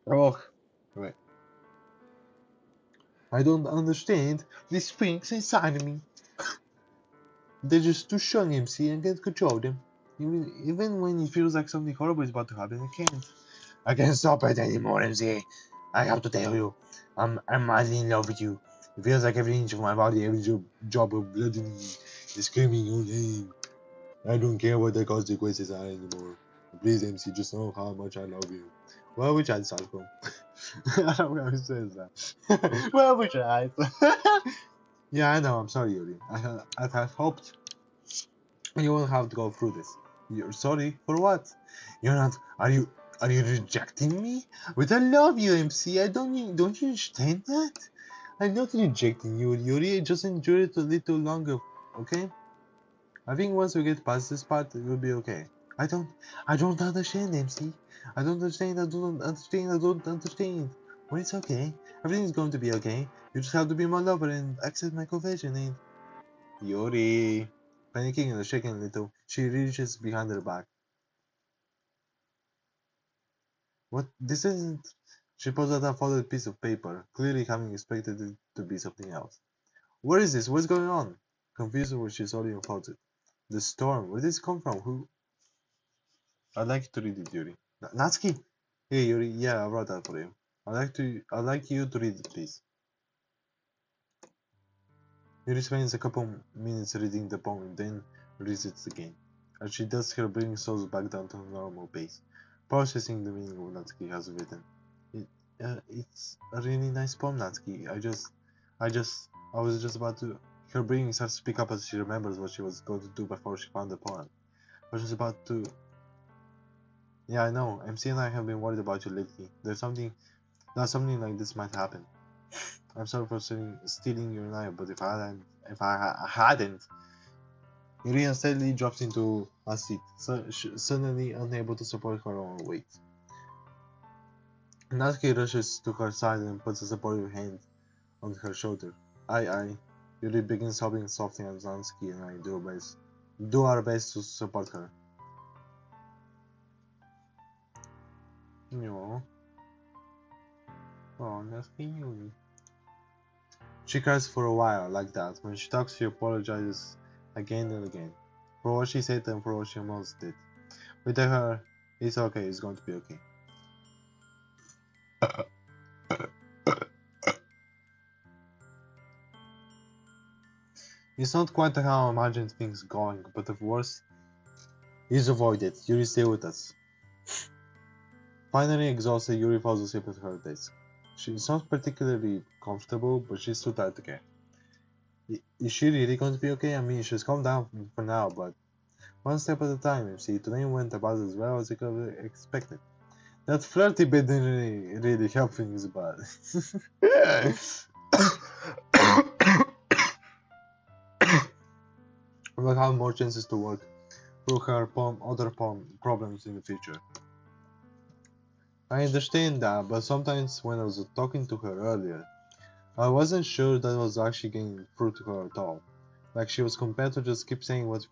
Oh, wait. I don't understand these things inside me. They're just too strong, MC, and can't control them. Even when it feels like something horrible is about to happen, I can't. I can't stop it anymore, MC. I have to tell you, I'm madly in love with you. It feels like every inch of my body, every drop of blood in me is screaming your name. I don't care what the consequences are anymore. Please, MC, just know how much I love you. Well, which I start from? I don't know who says that. Well, which I. Yeah, I know. I'm sorry, Yuri. I had hoped you won't have to go through this. You're sorry for what? You're not. Are you rejecting me? But I love you, MC. Don't you understand that? I'm not rejecting you, Yuri. Just enjoy it a little longer, okay? I think once we get past this part, it will be okay. I don't. I don't understand, MC. I don't understand. I don't understand. I don't understand. But it's okay. Everything's going to be okay. You just have to be my lover and accept my confession. And Yuri, panicking and shaking a little, she reaches behind her back. What? This isn't. She pulls out a folded piece of paper, clearly having expected it to be something else. What is this? What's going on? Confused when she saw it unfolded. The storm. Where did this come from? Who? I'd like to read it, Yuri. Natsuki! Hey, Yuri. Yeah, I wrote that for you. I'd like you to read it, please. Yuri spends a couple minutes reading the poem, then reads it again. As she does, her breathing slows back down to her normal pace, processing the meaning of what Natsuki has written. It's a really nice poem, Natsuki. I was just about to. Her breathing starts to pick up as she remembers what she was going to do before she found the poem. I was just about to. Yeah, I know. MC and I have been worried about you lately. Something like this might happen. I'm sorry for stealing your knife, but if I hadn't, Irina steadily drops into a seat, suddenly unable to support her own weight. Natsuki rushes to her side and puts a supportive hand on her shoulder. Yuri begins sobbing softly as Natsuki and I do our best to support her. No. Oh, Natsuki, Yuri. She cries for a while like that. When she talks, she apologizes again and again for what she said and for what she almost did. We tell her it's okay, it's going to be okay. It's not quite how I imagined things going, but the worst is avoided. Yuri, stay with us. Finally exhausted, Yuri falls asleep at her desk. She's not particularly comfortable, but she's too tired to care. Is she really going to be okay? I mean, she's calmed down for now, but one step at a time, you see. Today went about as well as I could have expected. That flirty bit didn't really help things, but... We'll have more chances to work through her other problems in the future. I understand that, but sometimes when I was talking to her earlier, I wasn't sure that was actually getting through to her at all. Like she was compelled to just keep saying what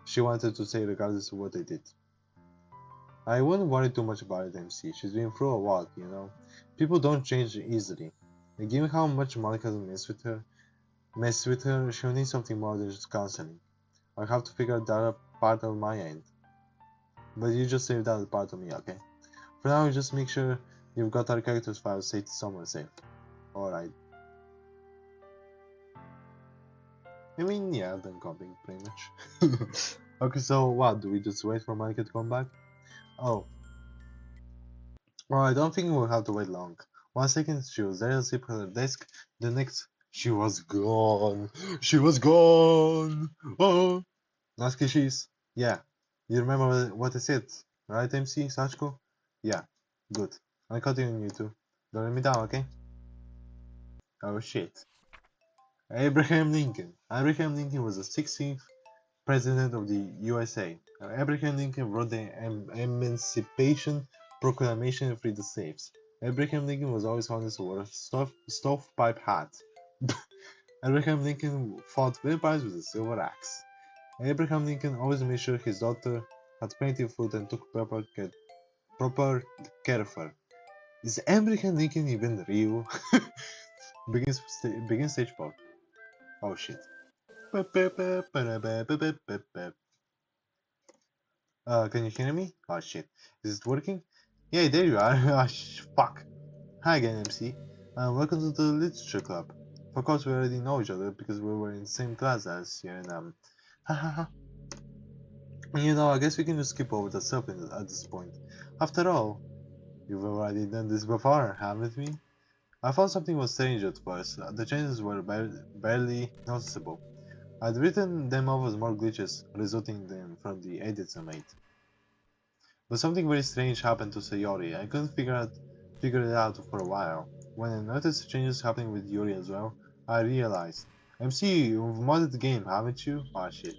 she wanted to say regardless of what I did. I wouldn't worry too much about it, MC. She's been through a lot, you know. People don't change easily. And given how much Monica mess with her, she'll need something more than just counseling. I have to figure that part on my end. But you just save that part of me, okay? For now, just make sure you've got our character's files saved somewhere safe. Alright. I mean, yeah, done copying pretty much. Okay, so what? Do we just wait for Monica to come back? Oh. Well, I don't think we'll have to wait long. 1 second, she was there asleep at her desk. The next, she was gone. She was gone. Oh. Natsuki, she's. Yeah. You remember what I said, right, MC Sachiko? Yeah. Good. I'm counting on you too. Don't let me down, okay? Oh shit. Abraham Lincoln. Abraham Lincoln was the 16th President of the USA. Abraham Lincoln wrote the Emancipation Proclamation and freed the slaves. Abraham Lincoln was always honest to wear a stovepipe hat. Abraham Lincoln fought vampires with a silver axe. Abraham Lincoln always made sure his daughter had plenty of food and took proper care of her. Is Abraham Lincoln even real? Begin stage 4. Oh shit. Can you hear me? Oh shit. Is it working? Yeah, there you are. Ah, fuck. Hi again, MC. Welcome to the Literature Club. Of course, we already know each other because we were in the same class as you, and hahaha. You know, I guess we can just skip over the stuff at this point. After all, you've already done this before, haven't we? I thought something was strange at first. The changes were barely noticeable. I'd written them off as more glitches resulting from the edits I made. But something very strange happened to Sayori. I couldn't figure it out for a while. When I noticed changes happening with Yuri as well, I realized. MC, you've modded the game, haven't you? Ah shit.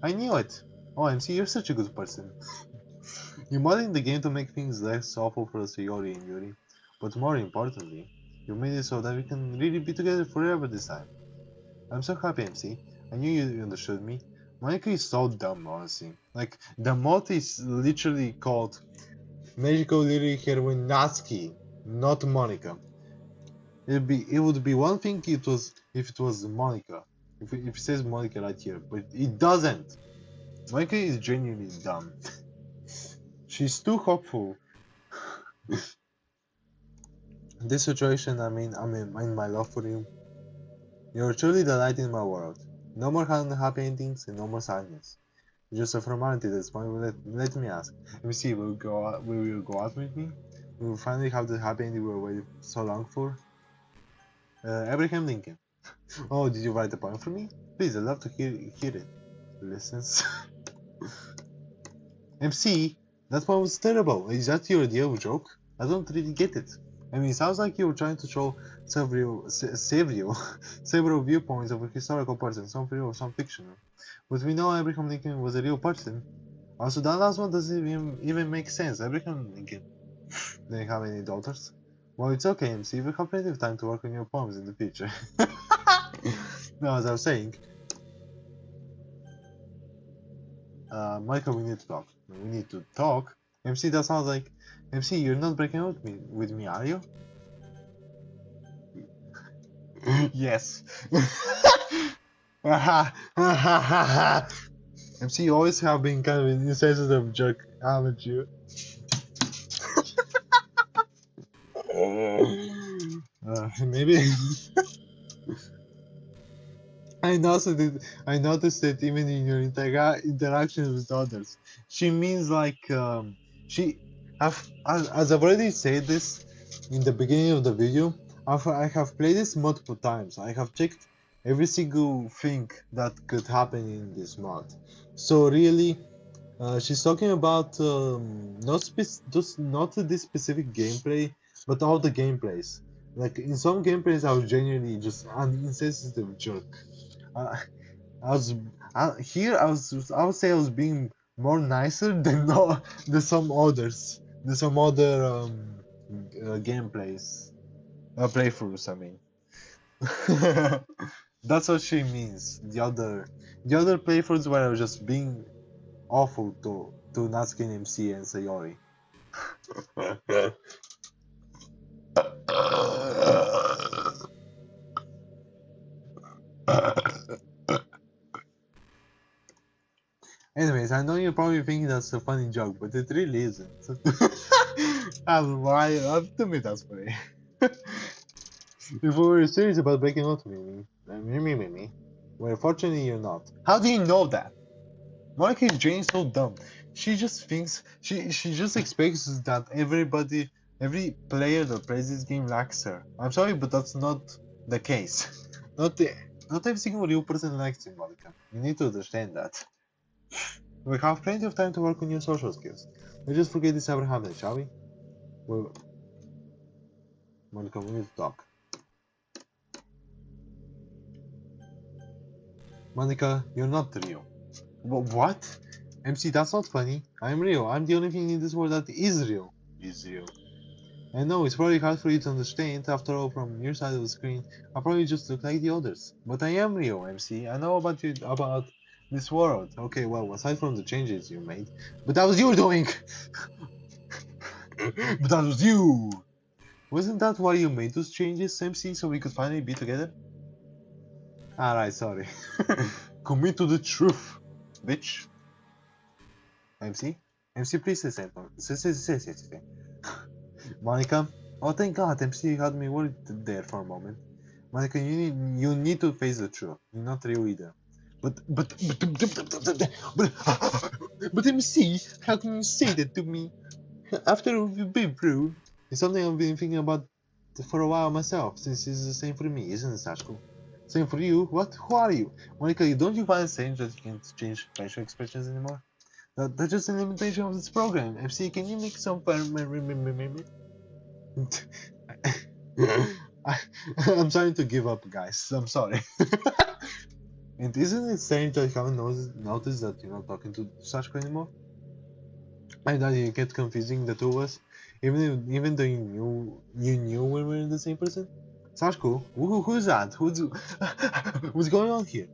I knew it! Oh MC, you're such a good person. You're modding the game to make things less awful for Sayori and Yuri. But more importantly, you made it so that we can really be together forever this time. I'm so happy, MC. I knew you understood me. Monica is so dumb, honestly. Like, the mod is literally called Magical Lily Heroine Natsuki, not Monica. It would be one thing if it was Monica. If it says Monica right here, but it doesn't. Monica is genuinely dumb. She's too hopeful. This situation, I mean my love for you. You're truly the light in my world. No more happy endings and no more sadness. Just a formality at this point. Let me ask. Let me see. Will you go out with me? We will finally have the happy ending we were waiting so long for. Abraham Lincoln. Oh, did you write a poem for me? Please, I'd love to hear it. Listens. MC, that one was terrible. Is that your idea of a joke? I don't really get it. I mean, it sounds like you were trying to show several viewpoints of a historical person, some real, some fictional. But we know Abraham Lincoln was a real person. Also, that last one doesn't even make sense. Abraham Lincoln didn't have any daughters. Well, it's okay, MC. We have plenty of time to work on your poems in the future. No, as I was saying, Michael, we need to talk. We need to talk. MC, that sounds like MC. You're not breaking up with me, are you? Yes. MC, you always have been kind of an insensitive jerk, haven't you? Maybe. I noticed it even in your interactions with others. She means like she. As I've already said this in the beginning of the video, I have played this multiple times. I have checked every single thing that could happen in this mod. So really, she's talking about not this specific gameplay, but all the gameplays. Like in some gameplays, I was genuinely just an insensitive jerk. Uh, I was here. I would say I was being more nicer than no, than some others, than some other gameplays, playthroughs. I mean, that's what she means. The other playthroughs where I was just being awful to Natsuki and MC and Sayori. Anyways, I know you're probably thinking that's a funny joke, but it really isn't. Why? To me, that's funny. If we were serious about breaking out me, well, fortunately you're not. How do you know that? Monica is Jane so dumb. She just thinks she just expects that every player that plays this game likes her. I'm sorry, but that's not the case. Not the, not every single real person likes you, Monica. You need to understand that. We have plenty of time to work on your social skills. Let's just forget this ever happened, shall we? Well, Monica, we need to talk. Monica, you're not real. What? MC, that's not funny. I'm real. I'm the only thing in this world that is real. Is real. I know it's probably hard for you to understand. After all, from your side of the screen, I probably just look like the others. But I am real, MC. I know about you, about this world. Okay, well, aside from the changes you made, but that was you doing. But that was you. Wasn't that why you made those changes, MC, so we could finally be together? Alright, sorry. Commit to the truth, bitch. MC? MC, please say something. Say. Monica? Oh, thank God, MC had me worried there for a moment. Monica, you need to face the truth. You're not real either. But, but MC, how can you say that to me? After we've been through, it's something I've been thinking about for a while myself, since it's the same for me, isn't it, Sashko? Same for you? What? Who are you? Monica, don't you find it strange that you can't change facial expressions anymore? That's just a limitation of this program. MC, can you make some fun? I, I'm starting to give up, guys. I'm sorry. And isn't it strange that you haven't noticed that you're not talking to Sashko anymore? I know you get confusing the two of us, even though you knew we were the same person. Sashko, who's that? What's going on here?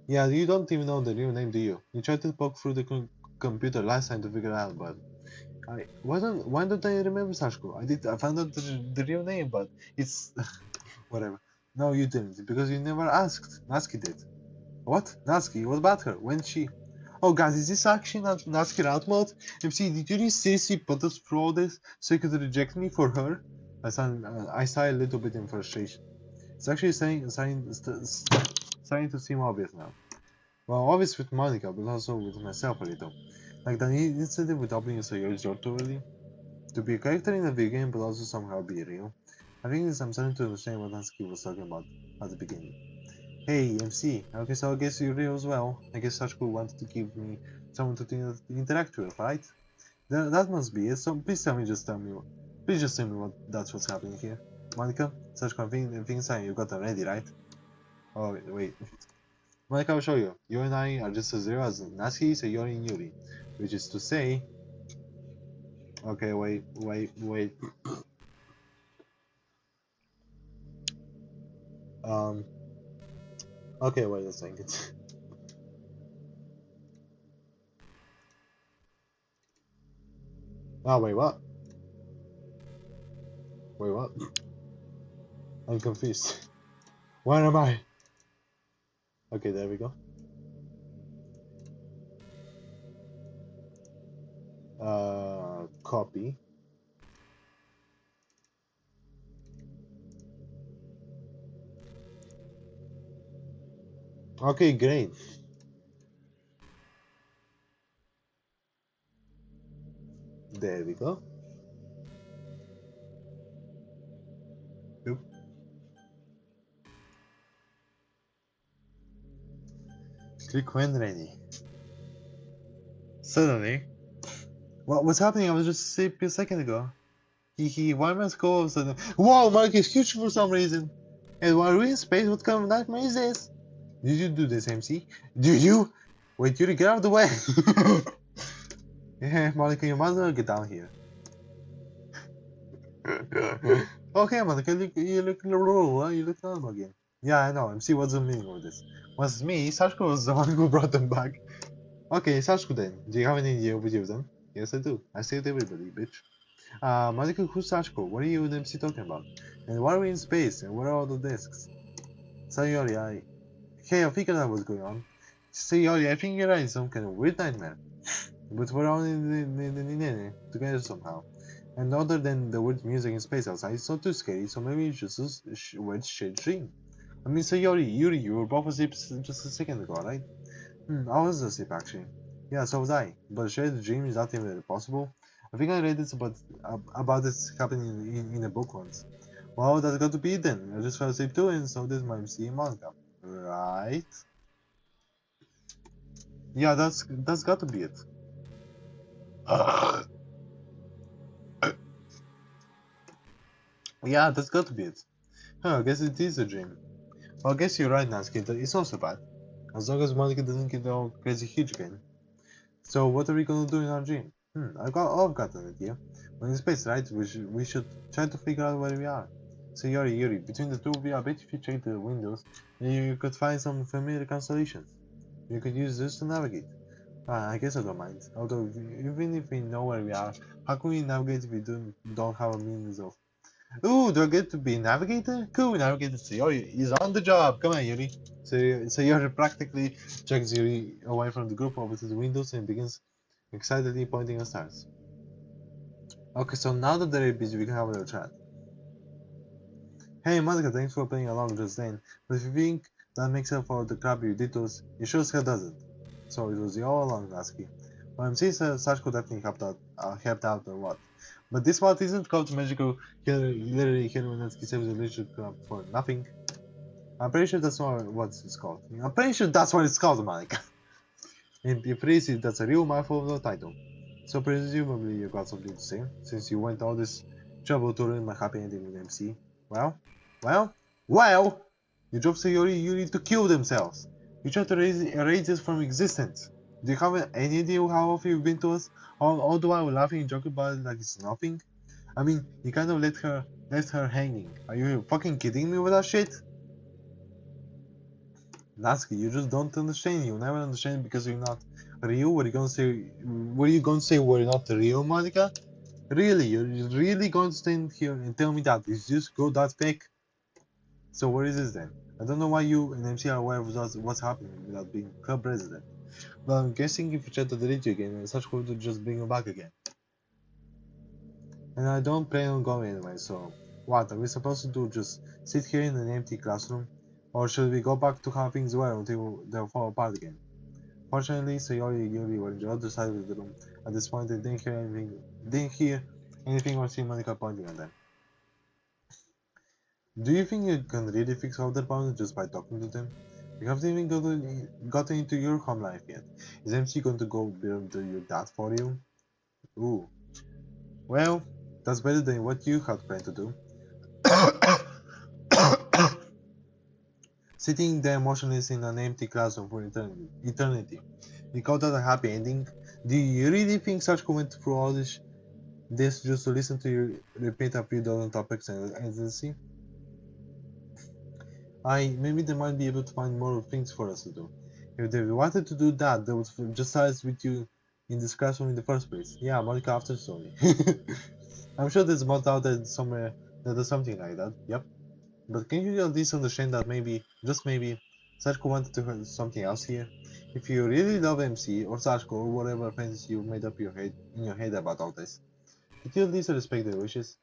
Yeah, you don't even know the real name, do you? You tried to poke through the computer last time to figure it out, but why don't I remember Sashko? I found out the real name, but it's whatever. No, you didn't, because you never asked. Natsuki did. What? Natsuki? What about her? When she? Oh, guys, is this actually not Natsuki out mode? MC, did you really seriously put us through all this so you could reject me for her? I sigh a little bit in frustration. It's actually starting to seem obvious now. Well, obvious with Monica, but also with myself a little. Like the incident with opening Sayori's door too early. To be a character in a video game, but also somehow be real. I think I'm starting to understand what Natsuki was talking about at the beginning. Hey, MC. Okay, so I guess you're real as well. I guess Sachiko wanted to give me someone to interact with, right? That must be it. So please tell me what that's what's happening here. Monica, Sachiko, I think saying you got them ready, right? Oh wait. Monica, I'll show you. You and I are just as real as Natsuki, Sayori, and Yuri. Which is to say, okay, wait. Um. Okay, wait a second. Oh wait, what? Wait, what? I'm confused. Where am I? Okay, there we go. Copy. Okay, great. There we go. Yep. Click when ready. Suddenly, what was happening? I was just asleep a second ago. Why am I so all of a sudden? Wow, Mark is huge for some reason. And while we're in space, what kind of nightmare is this? Did you do this, MC? Did you? Wait, Yuri, get out of the way! Yeah, Monica, you might as well get down here. Okay, Monica, you look normal again. Yeah, I know. MC, what's the meaning of this? Was me? Sashko was the one who brought them back. Okay, Sashko then. Do you have any idea what you've done? Yes, I do. I saved everybody, bitch. Monica, who's Sashko? What are you and MC talking about? And why are we in space? And what are all the discs? Sayori, Hey, I figured out what's going on. Sayori, I think you're right. Some kind of weird nightmare. But we're all together somehow. And other than the weird music in space outside, it's not too scary, so maybe it's just a weird shit dream. I mean, Sayori, Yuri, you were both asleep just a second ago, right? I was asleep actually. Yeah, so was I. But a shared dream is not even possible. I think I read this about this happening in a book once. Well, that's got to be it then. I just fell asleep too, and so did my MC manga. Right? Yeah, that's got to be it. Yeah, that's got to be it. Huh, I guess it is a dream. Well, I guess you're right, Natsuki, that it's not so bad. As long as Monica doesn't get all crazy huge again. So what are we gonna do in our dream? I've got an idea. We're in space, right? We should try to figure out where we are. So Yuri, between the two of you, I bet if you check the windows, you could find some familiar constellations. You could use this to navigate. I guess I don't mind. Although even if we know where we are, how can we navigate if we don't have a means of? Ooh, do I get to be navigator? Cool, navigator Sayori is on the job. Come on, Yuri. So Sayori practically drags Yuri away from the group over to the windows and begins excitedly pointing at stars. Okay, so now that they're busy, we can have a little chat. Hey, Monica, thanks for playing along just then. But if you think that makes up for the crap you did to us, you sure as hell doesn't. So it was you all along, Natsuki. Well, MC Sachiko definitely helped out a lot. But this part isn't called magical, literally Heroine Natsuki saves the relationship for nothing. I'm pretty sure that's not what it's called. I'm pretty sure that's what it's called, Monica. And if it is, that's a real mouthful of the title. So presumably you got something to say, since you went all this trouble to ruin my happy ending with MC. Well, well, well! You drove Sayori Yuri to kill themselves. You tried to erase us from existence. Do you have any idea how often you've been to us? All the while laughing and joking about it like it's nothing? I mean, you kind of left her hanging. Are you fucking kidding me with that shit? Natsuki, you just don't understand. You'll never understand because you're not real. What are you gonna say? What are you gonna say? We're not real, Monica? Really? You're really going to stand here and tell me that it's just go that fake? So what is this then? I don't know why you and MC are aware of what's happening without being club president. But I'm guessing if you try to delete you again, such would just bring you back again. And I don't plan on going anyway, so what are we supposed to do? Just sit here in an empty classroom? Or should we go back to how things were until they fall apart again? Fortunately, Sayori and Yuri were on the other side of the room. At this point, they didn't hear anything or see Monica pointing at them. Do you think you can really fix all their problems just by talking to them? You haven't even gotten into your home life yet. Is MC going to go build your dad for you? Ooh. Well, that's better than what you had planned to do. Sitting there motionless in an empty classroom for eternity. You call that a happy ending? Do you really think Sachiko went through all this just to listen to you repeat a few dozen topics endlessly? Maybe they might be able to find more things for us to do. If they wanted to do that, they would just start with you in this classroom in the first place. Yeah, Monica after story. I'm sure there's a mod out there somewhere that does something like that. Yep. But can you at least understand that maybe, just maybe, Sachiko wanted to have something else here? If you really love MC or Sachiko or whatever fantasy you made up in your head about all this, could you at least respect their wishes?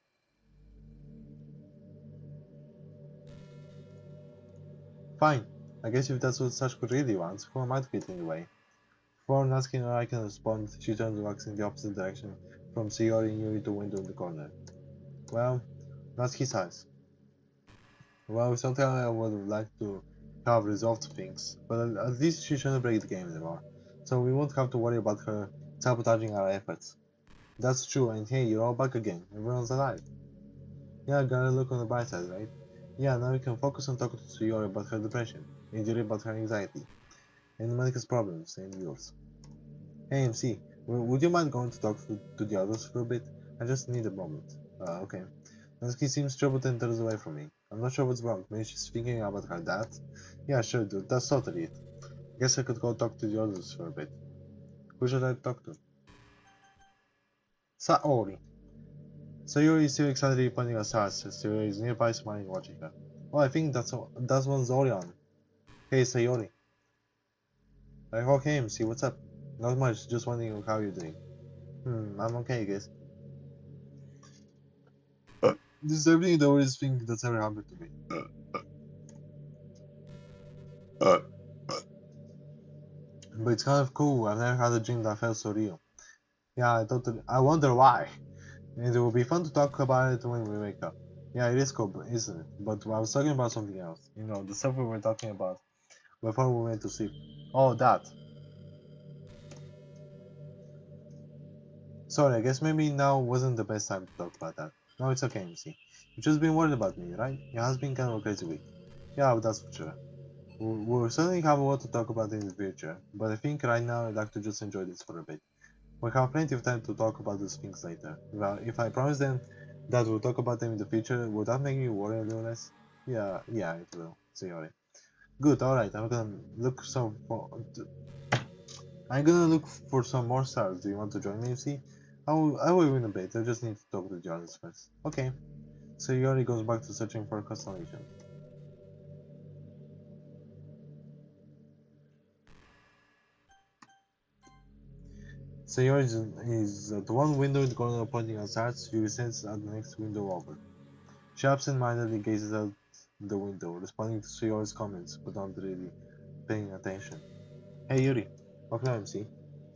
Fine. I guess if that's what Sachiko really wants, who am I to get in the way? Before Natsuki or I can respond, she turns and walks in the opposite direction from Sayori and Yuri to the window in the corner. Well, Natsuki sighs. Well, sometimes I would like to have resolved things, but at least she shouldn't break the game anymore, so we won't have to worry about her sabotaging our efforts. That's true, and hey, you're all back again. Everyone's alive. Yeah, gotta look on the bright side, right? Yeah, now we can focus on talking to Sayori about her depression, and Yuri about her anxiety, and Monika's problems, and yours. Hey, MC, would you mind going to talk to the others for a bit? I just need a moment. Okay. Natsuki seems troubled and turns away from me. I'm not sure what's wrong. Maybe she's thinking about her dad? Yeah, sure, dude. That's totally it. Guess I could go talk to the others for a bit. Who should I talk to? Saori. Sayori is still excitedly pointing at stars as Sayori is nearby smiling watching her. Oh, I think that's one's Orion. Hey, Sayori. Okay, MC, what's up? Not much, just wondering how you're doing. I'm okay, I guess. This is everything the worst thing that's ever happened to me. But it's kind of cool. I've never had a dream that felt so real. Yeah, I wonder why. And it will be fun to talk about it when we wake up. Yeah, it is cool, isn't it? But I was talking about something else. You know, the stuff we were talking about before we went to sleep. Oh, that. Sorry, I guess maybe now wasn't the best time to talk about that. No, it's okay, MC. You've just been worried about me, right? It has been kind of a crazy week. Yeah, that's for sure. We'll certainly have a lot to talk about in the future, but I think right now I'd like to just enjoy this for a bit. We have plenty of time to talk about these things later. Well, if I promise them that we'll talk about them in the future, would that make you worry a little less? Yeah, it will. Sorry. Good, alright, I'm gonna look for some more stars. Do you want to join me, see? I will in a bit, I just need to talk to the others first. Okay. So Yori goes back to searching for constellations. Sayori is at one window in the corner pointing at stars. Yuri sends at the next window over. She absent-mindedly gazes out the window, responding to Sayori's comments, but not really paying attention. Hey Yuri, what can I see?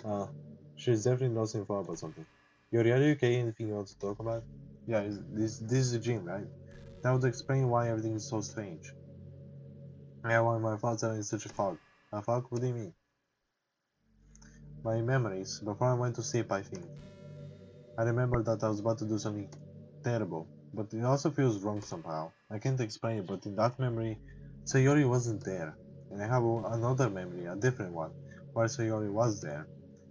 Uh, she's definitely lost info about something. Yuri, are you okay? Anything you want to talk about? Yeah, this is a dream, right? That would explain why everything is so strange. Yeah, why my thoughts are in such a fog. A fog? What do you mean? My memories, before I went to sleep, I think. I remember that I was about to do something terrible, but it also feels wrong somehow. I can't explain it, but in that memory, Sayori wasn't there. And I have another memory, a different one, where Sayori was there.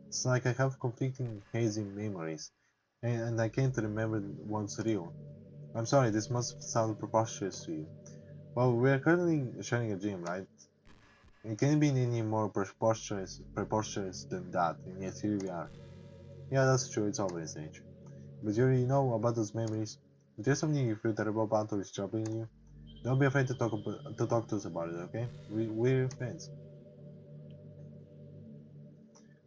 It's like I have conflicting, hazy memories, and I can't remember what's real. I'm sorry, this must sound preposterous to you. Well, we are currently sharing a dream, right? It can't be any more preposterous than that, and yet here we are. Yeah, that's true, it's always strange. But you already know about those memories. If there's something you feel terrible about or is troubling you, don't be afraid to talk to us about it, okay? We're friends.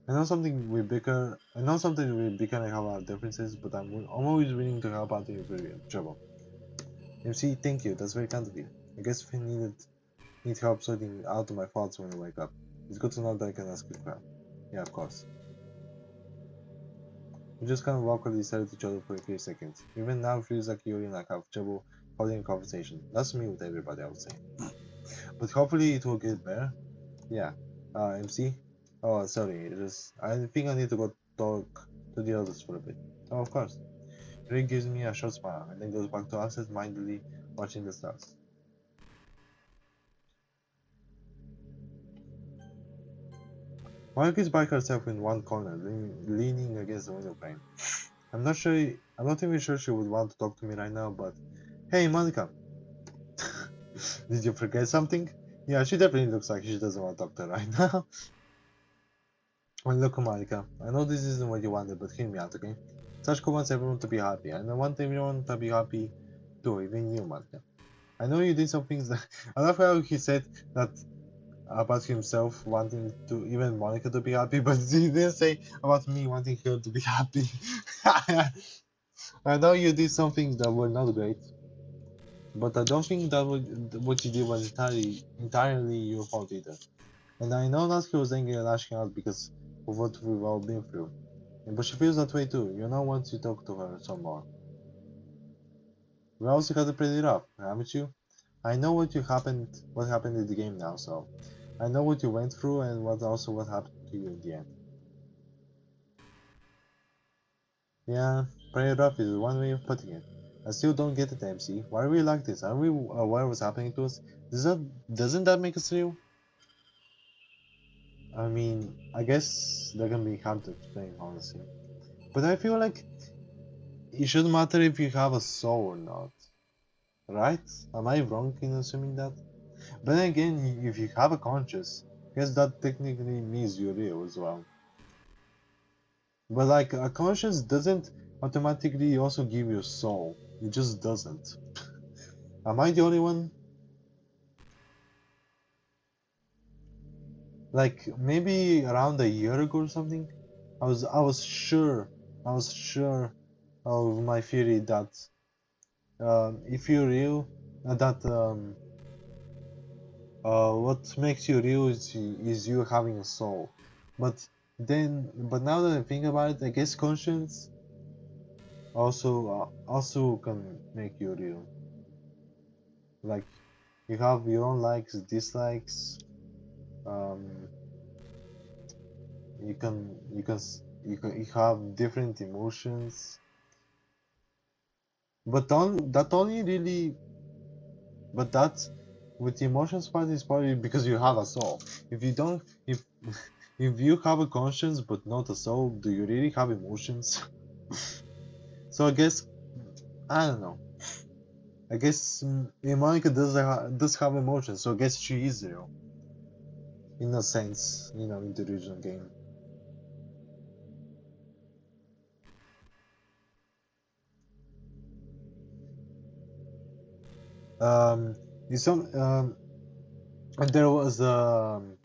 I know something we bicker and have our differences, but I'm always willing to help out if you're in trouble. MC, thank you, that's very kind of you. I guess if I need help sorting out my thoughts when I wake up, it's good to know that I can ask you for help. Yeah, of course. We just kind of awkwardly stare at each other for a few seconds. Even now, it feels like Yuri and I have trouble holding a conversation. That's me with everybody, I would say. But hopefully it will get better. Yeah. MC? Oh, sorry. I think I need to go talk to the others for a bit. Oh, of course. Rick gives me a short smile and then goes back to absent-mindedly watching the stars. Monica is by herself in one corner, leaning against the window frame. I'm not even sure she would want to talk to me right now, but hey, Monica, did you forget something? Yeah, she definitely looks like she doesn't want to talk to her right now. Well, look, Monica, I know this isn't what you wanted, but hear me out, okay? Sachiko wants everyone to be happy, and I want everyone to be happy too, even you, Monica. I know you did some things that I love how he said that about himself wanting to even Monica to be happy, but he didn't say about me wanting her to be happy. I know you did some things that were not great, But I don't think that what you did was entirely your fault either. And I know Natsuki was angry and lashing out because of what we've all been through. But she feels that way too, once you talk to her some more. We also got it pretty rough, haven't you? I know what happened in the game now, so I know what you went through and what happened to you in the end. Yeah, pretty rough is one way of putting it. I still don't get it, MC. Why are we like this? Are we aware of what's happening to us? Doesn't that make us real? I mean, I guess that can be hard to explain, honestly. But I feel like it shouldn't matter if you have a soul or not, right? Am I wrong in assuming that? But then again, if you have a conscience, I guess that technically means you're real as well. But like, a conscience doesn't automatically also give you a soul. It just doesn't. Am I the only one? Like, maybe around a year ago or something, I was sure of my theory that if you're real, that what makes you real is you having a soul. But now that I think about it, I guess conscience also can make you real. Like, you have your own likes, dislikes. Um, you have different emotions. That only really, but that's with the emotions part is probably because you have a soul. If you don't, if you have a conscience but not a soul, do you really have emotions? So I guess I don't know. I guess Monica does have emotions, so I guess she is real in a sense, in the original game. Um, some and there was do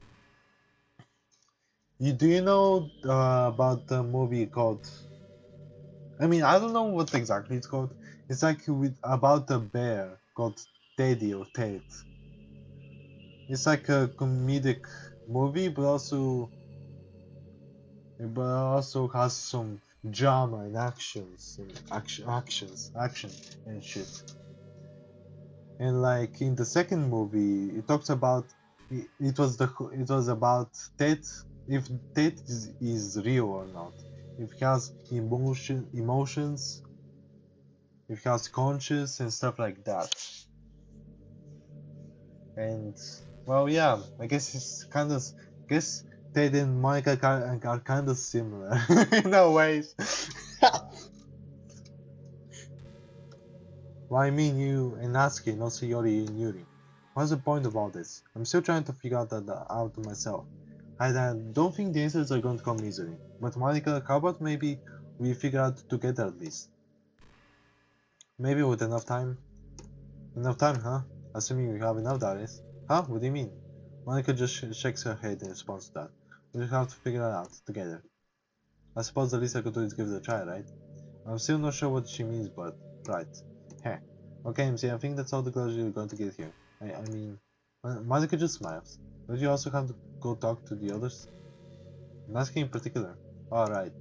you know about the movie called? I mean, I don't know what exactly it's called. It's like with about a bear called Teddy or Ted. It's like a comedic movie, but also has some drama and action and shit. And like in the second movie, it talks about it was about Ted, if Ted is real or not, if he has emotions, if he has conscience and stuff like that. And well, yeah, I guess it's kind of guess Ted and Monica are kind of similar in a ways. Why me and you and Natsuki, not Sayori and Yuri? What's the point of all this? I'm still trying to figure out myself. I don't think the answers are going to come easily. But Monica, how about maybe we figure out together at least? Maybe with enough time? Enough time, huh? Assuming we have enough, that is. Huh? What do you mean? Monica just shakes her head in response to that. We just have to figure it out together. I suppose the least I could do is give it a try, right? I'm still not sure what she means, but right. Heh. Okay, MC, I think that's all the closure you're going to get here. I mean, Monica just smiles. Don't you also have to go talk to the others? Natsuki in particular. Alright.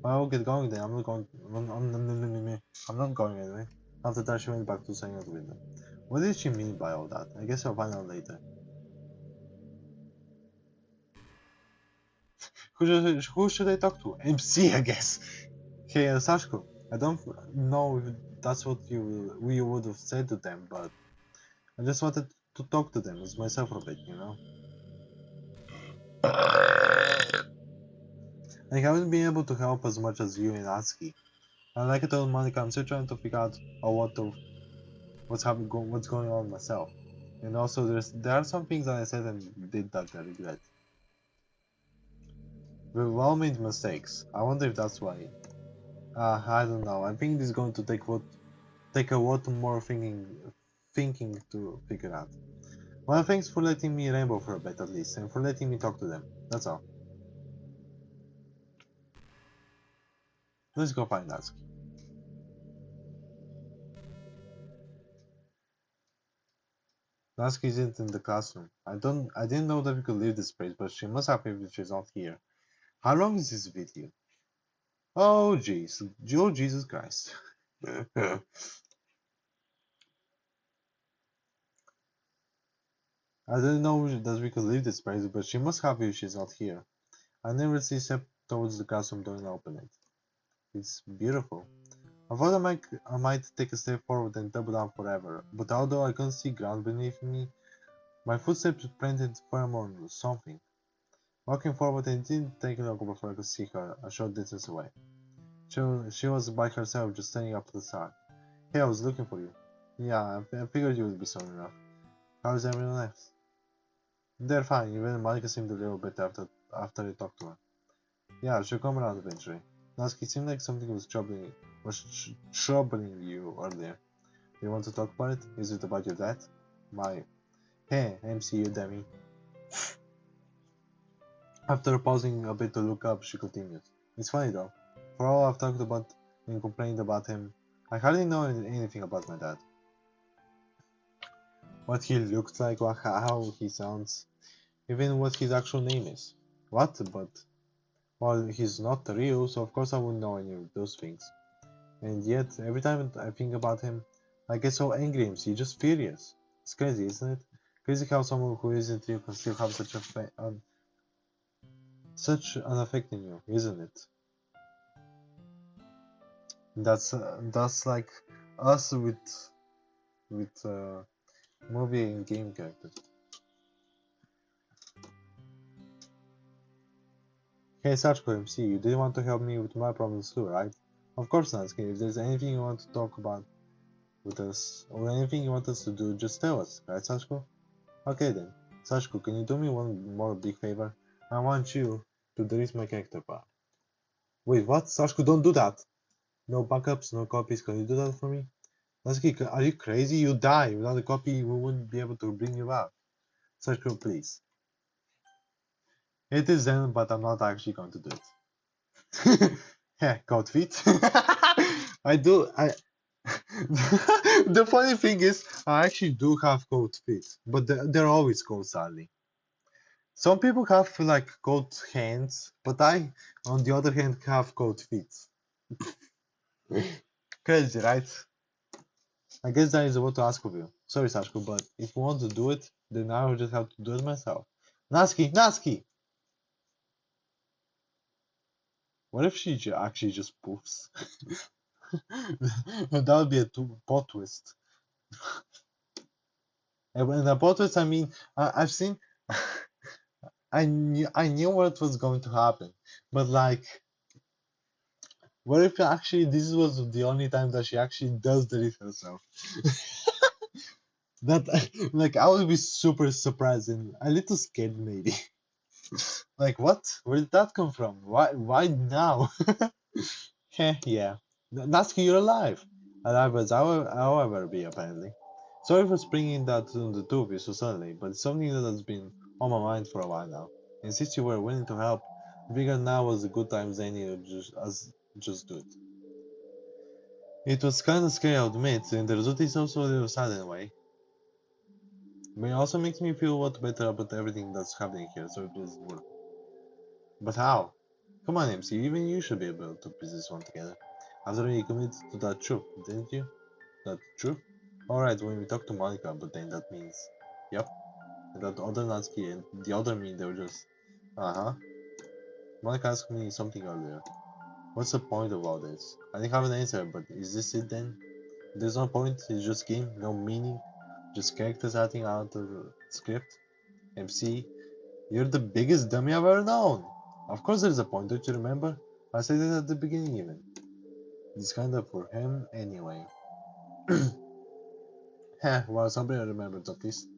Well, I'll get going then. I'm not going. I'm not going anyway. After that, she went back to staring out the window. What did she mean by all that? I guess I'll find out later. Who should I talk to? MC, I guess. Hey, Sashko, I don't know if that's what we would have said to them, but I just wanted to talk to them as myself a bit. I haven't been able to help as much as you and Atsuki. And like I told Monica, I'm still trying to figure out what's going on myself. And also, there are some things that I said and did that I regret. We've all made mistakes. I wonder if that's why. I don't know. I think this is going to take a lot more thinking to figure out. Well, thanks for letting me ramble for a bit at least, and for letting me talk to them. That's all. Let's go find Natsuki. Natsuki isn't in the classroom. I didn't know that we could leave this place, but she must have if she's not here. How long is this video? Oh jeez. Oh Jesus Christ. I didn't know that we could leave this place, but she must have if she's not here. I never see step towards the classroom door and open it. It's beautiful. I thought I might take a step forward and double down forever, but although I couldn't see ground beneath me, my footsteps planted firm on something. Walking forward, it didn't take long before I could see her a short distance away. She was by herself, just standing up to the side. Hey, I was looking for you. Yeah, I figured you would be soon enough. How's everyone else? They're fine, even Monica seemed a little bit after I talked to her. Yeah, she'll come around eventually. Natsuki, it seemed like something troubling you earlier. Do you want to talk about it? Is it about your dad? My... Hey, MC, you dummy. After pausing a bit to look up, she continued. It's funny though. For all I've talked about and complained about him, I hardly know anything about my dad. What he looks like, how he sounds, even what his actual name is. What? But, well, he's not real, so of course I wouldn't know any of those things. And yet, every time I think about him, I get so angry and see, just furious. It's crazy, isn't it? Crazy how someone who isn't real can still have such an effect on you, isn't it? That's like us with movie and game characters. Hey Sachiko MC, you didn't want to help me with my problems too, right? Of course, Natsuki. If there's anything you want to talk about with us, or anything you want us to do, just tell us, right, Sachiko? Okay then. Sachiko, can you do me one more big favor? I want you to delete my character bar. Wait, what? Sachiko, don't do that! No backups, no copies, can you do that for me? Natsuki, are you crazy? You die! Without a copy, we wouldn't be able to bring you back. Sachiko, please. It is then, but I'm not actually going to do it. Yeah, cold feet. I do. The funny thing is, I actually do have cold feet, but they're always cold, sadly. Some people have like cold hands, but I, on the other hand, have cold feet. Crazy, right? I guess that is what to ask of you. Sorry, Sashko, but if you want to do it, then I will just have to do it myself. Natsuki! What if she actually just poofs? That would be a plot twist. And a plot twist, I mean, I've seen. I knew what was going to happen, but like, what if actually this was the only time that she actually does delete herself? That like I would be super surprised and a little scared maybe. Like what? Where did that come from? Why now? Yeah. Natsuki, you're alive. Alive as I'll ever be apparently. Sorry for springing that on the two of you so suddenly, but it's something that has been on my mind for a while now. And since you were willing to help, I figured now was a good time as any to just do it. It was kinda scary, I'll admit, and the result is also a little sad in a way. But it also makes me feel a lot better about everything that's happening here, so it was worth it. But how? Come on, MC, even you should be able to piece this one together. After all, you committed to that troop, didn't you? That troop? Alright, when we talked to Monica, but then that means... Yep. And that other Natsuki and the other me, they were just... Uh-huh. Monica asked me something earlier. What's the point of all this? I didn't have an answer, but is this it then? There's no point, it's just game, no meaning, just characters acting out the script. MC, you're the biggest dummy I've ever known! Of course there's a point, don't you remember? I said it at the beginning even. It's kinda for him anyway. Heh, well somebody remembers at least.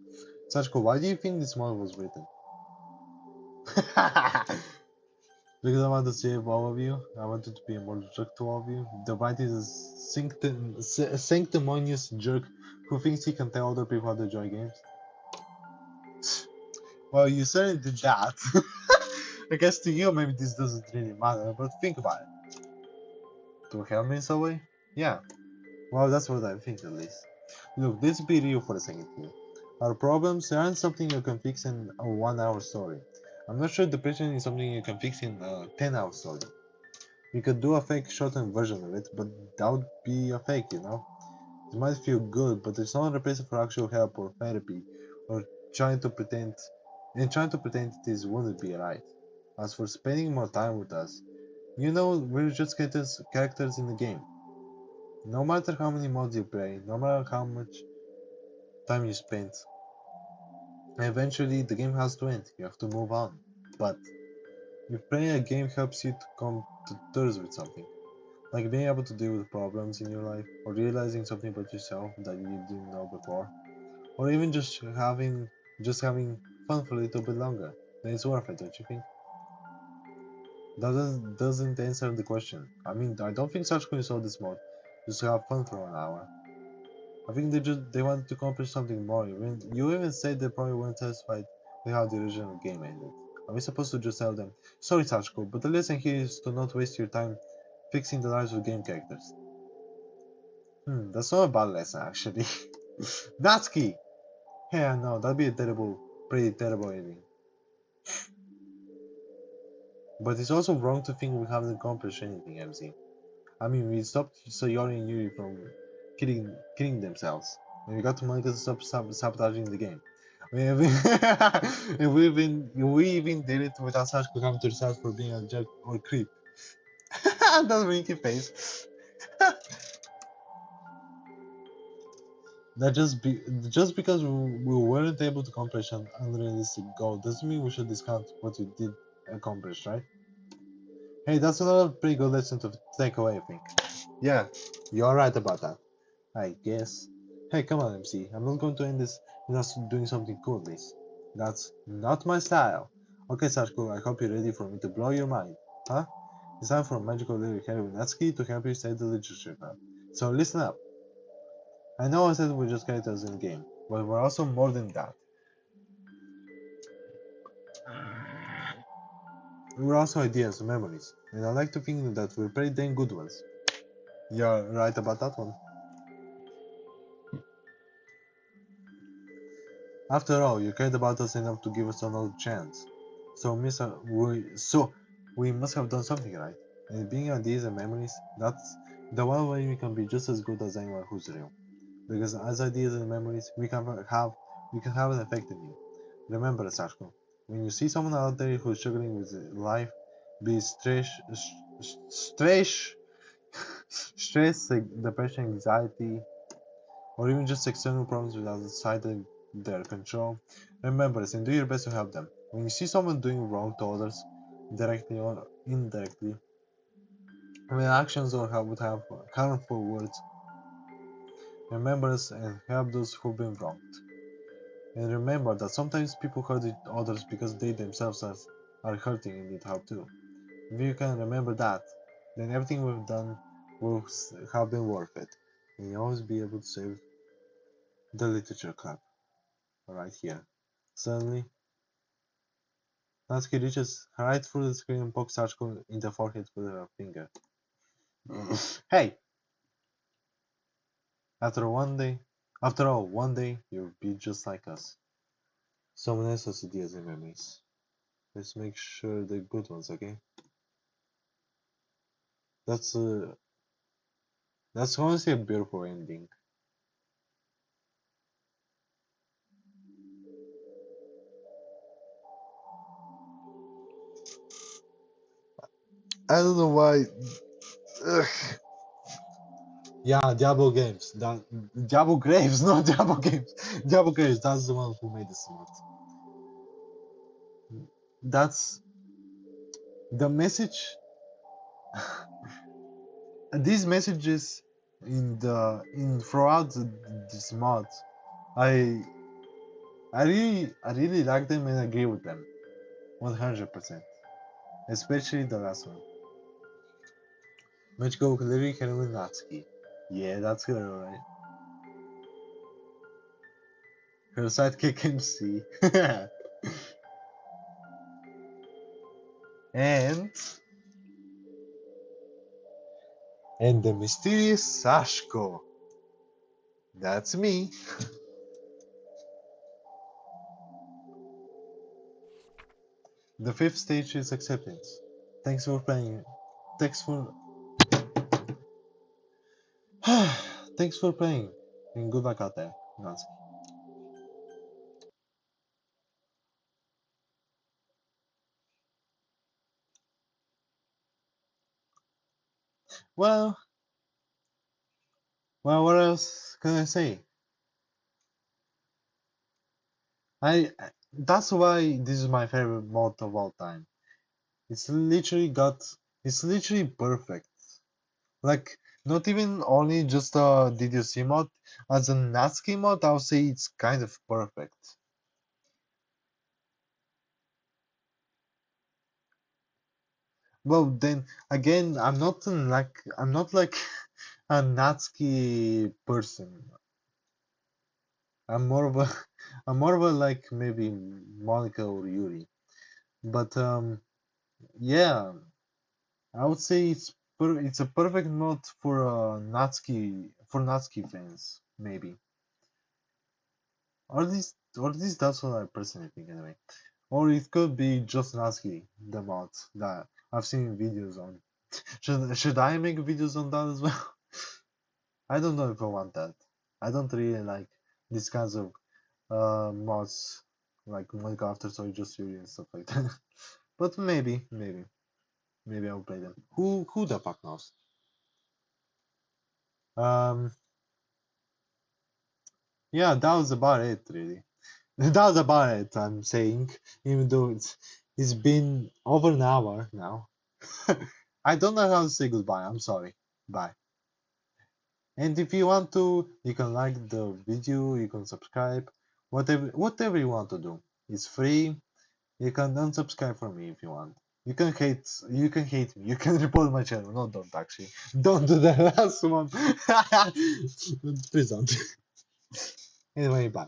Sachiko, why do you think this model was written? Because I want to save all of you. I wanted to be a more jerk to all of you. The White is a sanctimonious jerk who thinks he can tell other people how to enjoy games. Well, you certainly did that. I guess to you maybe this doesn't really matter, but think about it. To help me in some way? Yeah. Well, that's what I think at least. Look, let's be real for a second here. Our problems aren't something you can fix in a 1 hour story. I'm not sure depression is something you can fix in a 10-hour story. You could do a fake shortened version of it, but that would be a fake, you know? It might feel good, but it's not a replacement for actual help or therapy, or trying to pretend trying to pretend it is wouldn't be right. As for spending more time with us, you know we're just characters in the game. No matter how many mods you play, no matter how much time you spend, eventually the game has to end. You have to move on. But if playing a game helps you to come to terms with something, like being able to deal with problems in your life, or realizing something about yourself that you didn't know before, or even just having fun for a little bit longer, then it's worth it, don't you think? That doesn't answer the question. I mean, I don't think Sachiko saw this mod just to have fun for 1 hour. I think they wanted to accomplish something more. You even said they probably weren't satisfied with how the original game ended. Are we supposed to just tell them, sorry Sachiko, but the lesson here is to not waste your time fixing the lives of game characters? That's not a bad lesson actually. Natsuki! Hey, I know, that'd be a pretty terrible ending. But it's also wrong to think we haven't accomplished anything, MC. I mean, we stopped Sayori and Yuri from killing themselves, and we got Monica to stop sabotaging the game. We even did it without Sachiko coming to the house for being a jerk or creep. That's winky face. That just because we weren't able to accomplish an unrealistic goal doesn't mean we should discount what we did accomplish, right? Hey, that's another pretty good lesson to take away, I think. Yeah, you're right about that, I guess. Hey, come on, MC. I'm not going to end this without doing something cool, please. That's not my style. Okay, Sachiko, I hope you're ready for me to blow your mind. Huh? It's time for a magical lyric Heroine Natsuki to help you save the literature club. So listen up. I know I said we're just characters in the game, but we're also more than that. We're also ideas and memories, and I like to think that we're pretty dang good ones. You're right about that one. After all, you cared about us enough to give us another chance. So we must have done something right. And being ideas and memories, that's the one way we can be just as good as anyone who's real. Because as ideas and memories, we can have an effect on you. Remember, Sashko, when you see someone out there who's struggling with life, be it stress, stress, like depression, anxiety, or even just external problems outside their control, remember this and do your best to help them. When you see someone doing wrong to others, directly or indirectly, when actions or would have harmful words, remember this and help those who've been wronged. And remember that sometimes people hurt others because they themselves are hurting and need help too. If you can remember that, then everything we've done will have been worth it. And you'll always be able to save the literature club right here. Suddenly, Natsuki reaches right through the screen and pokes Sachiko in the forehead with her finger. Hey! After one day, After all, one day you'll be just like us. Someone else's ideas and memories. Let's make sure they're good ones, okay? That's uh, that's honestly a beautiful ending. I don't know why. Ugh. Yeah, DiabloGraves, not Diablo Games. DiabloGraves, that's the one who made the smart. That's the message. These messages in throughout this mod, I I really like them and agree with them, 100%. Especially the last one. Magical Lyric Heroine Natsuki. Yeah, that's her, right? Her sidekick MC. and and the mysterious Sashko. That's me. The fifth stage is acceptance. Thanks for playing. Thanks for. Thanks for playing. And good luck out there, Natsuki. Well, well, what else can I say? That's why this is my favorite mod of all time. It's literally got. It's literally perfect. Like, not even only just a DDLC mod, as a Natsuki mod, I'll say it's kind of perfect. Well, then again, I'm not like a Natsuki person. I'm more of a I'm more of a like maybe Monica or Yuri. But yeah, I would say it's a perfect mod for Natsuki fans maybe. Or at least that's what I personally think anyway. Or it could be just Natsuki, the mod that I've seen videos on. Should I make videos on that as well? I don't know if I want that. I don't really like these kinds of mods like Monica After Soy Just Fury and stuff like that. But maybe I'll play them. Who the fuck knows? Um, yeah, that was about it really. That was about it. I'm saying, even though it's been over an hour now. I don't know how to say goodbye. I'm sorry. Bye. And if you want to, you can like the video, you can subscribe, whatever you want to do. It's free. You can unsubscribe from me if you want. You can hate me. You can report my channel. No, don't actually. Don't do the last one. Please don't. Anyway, bye.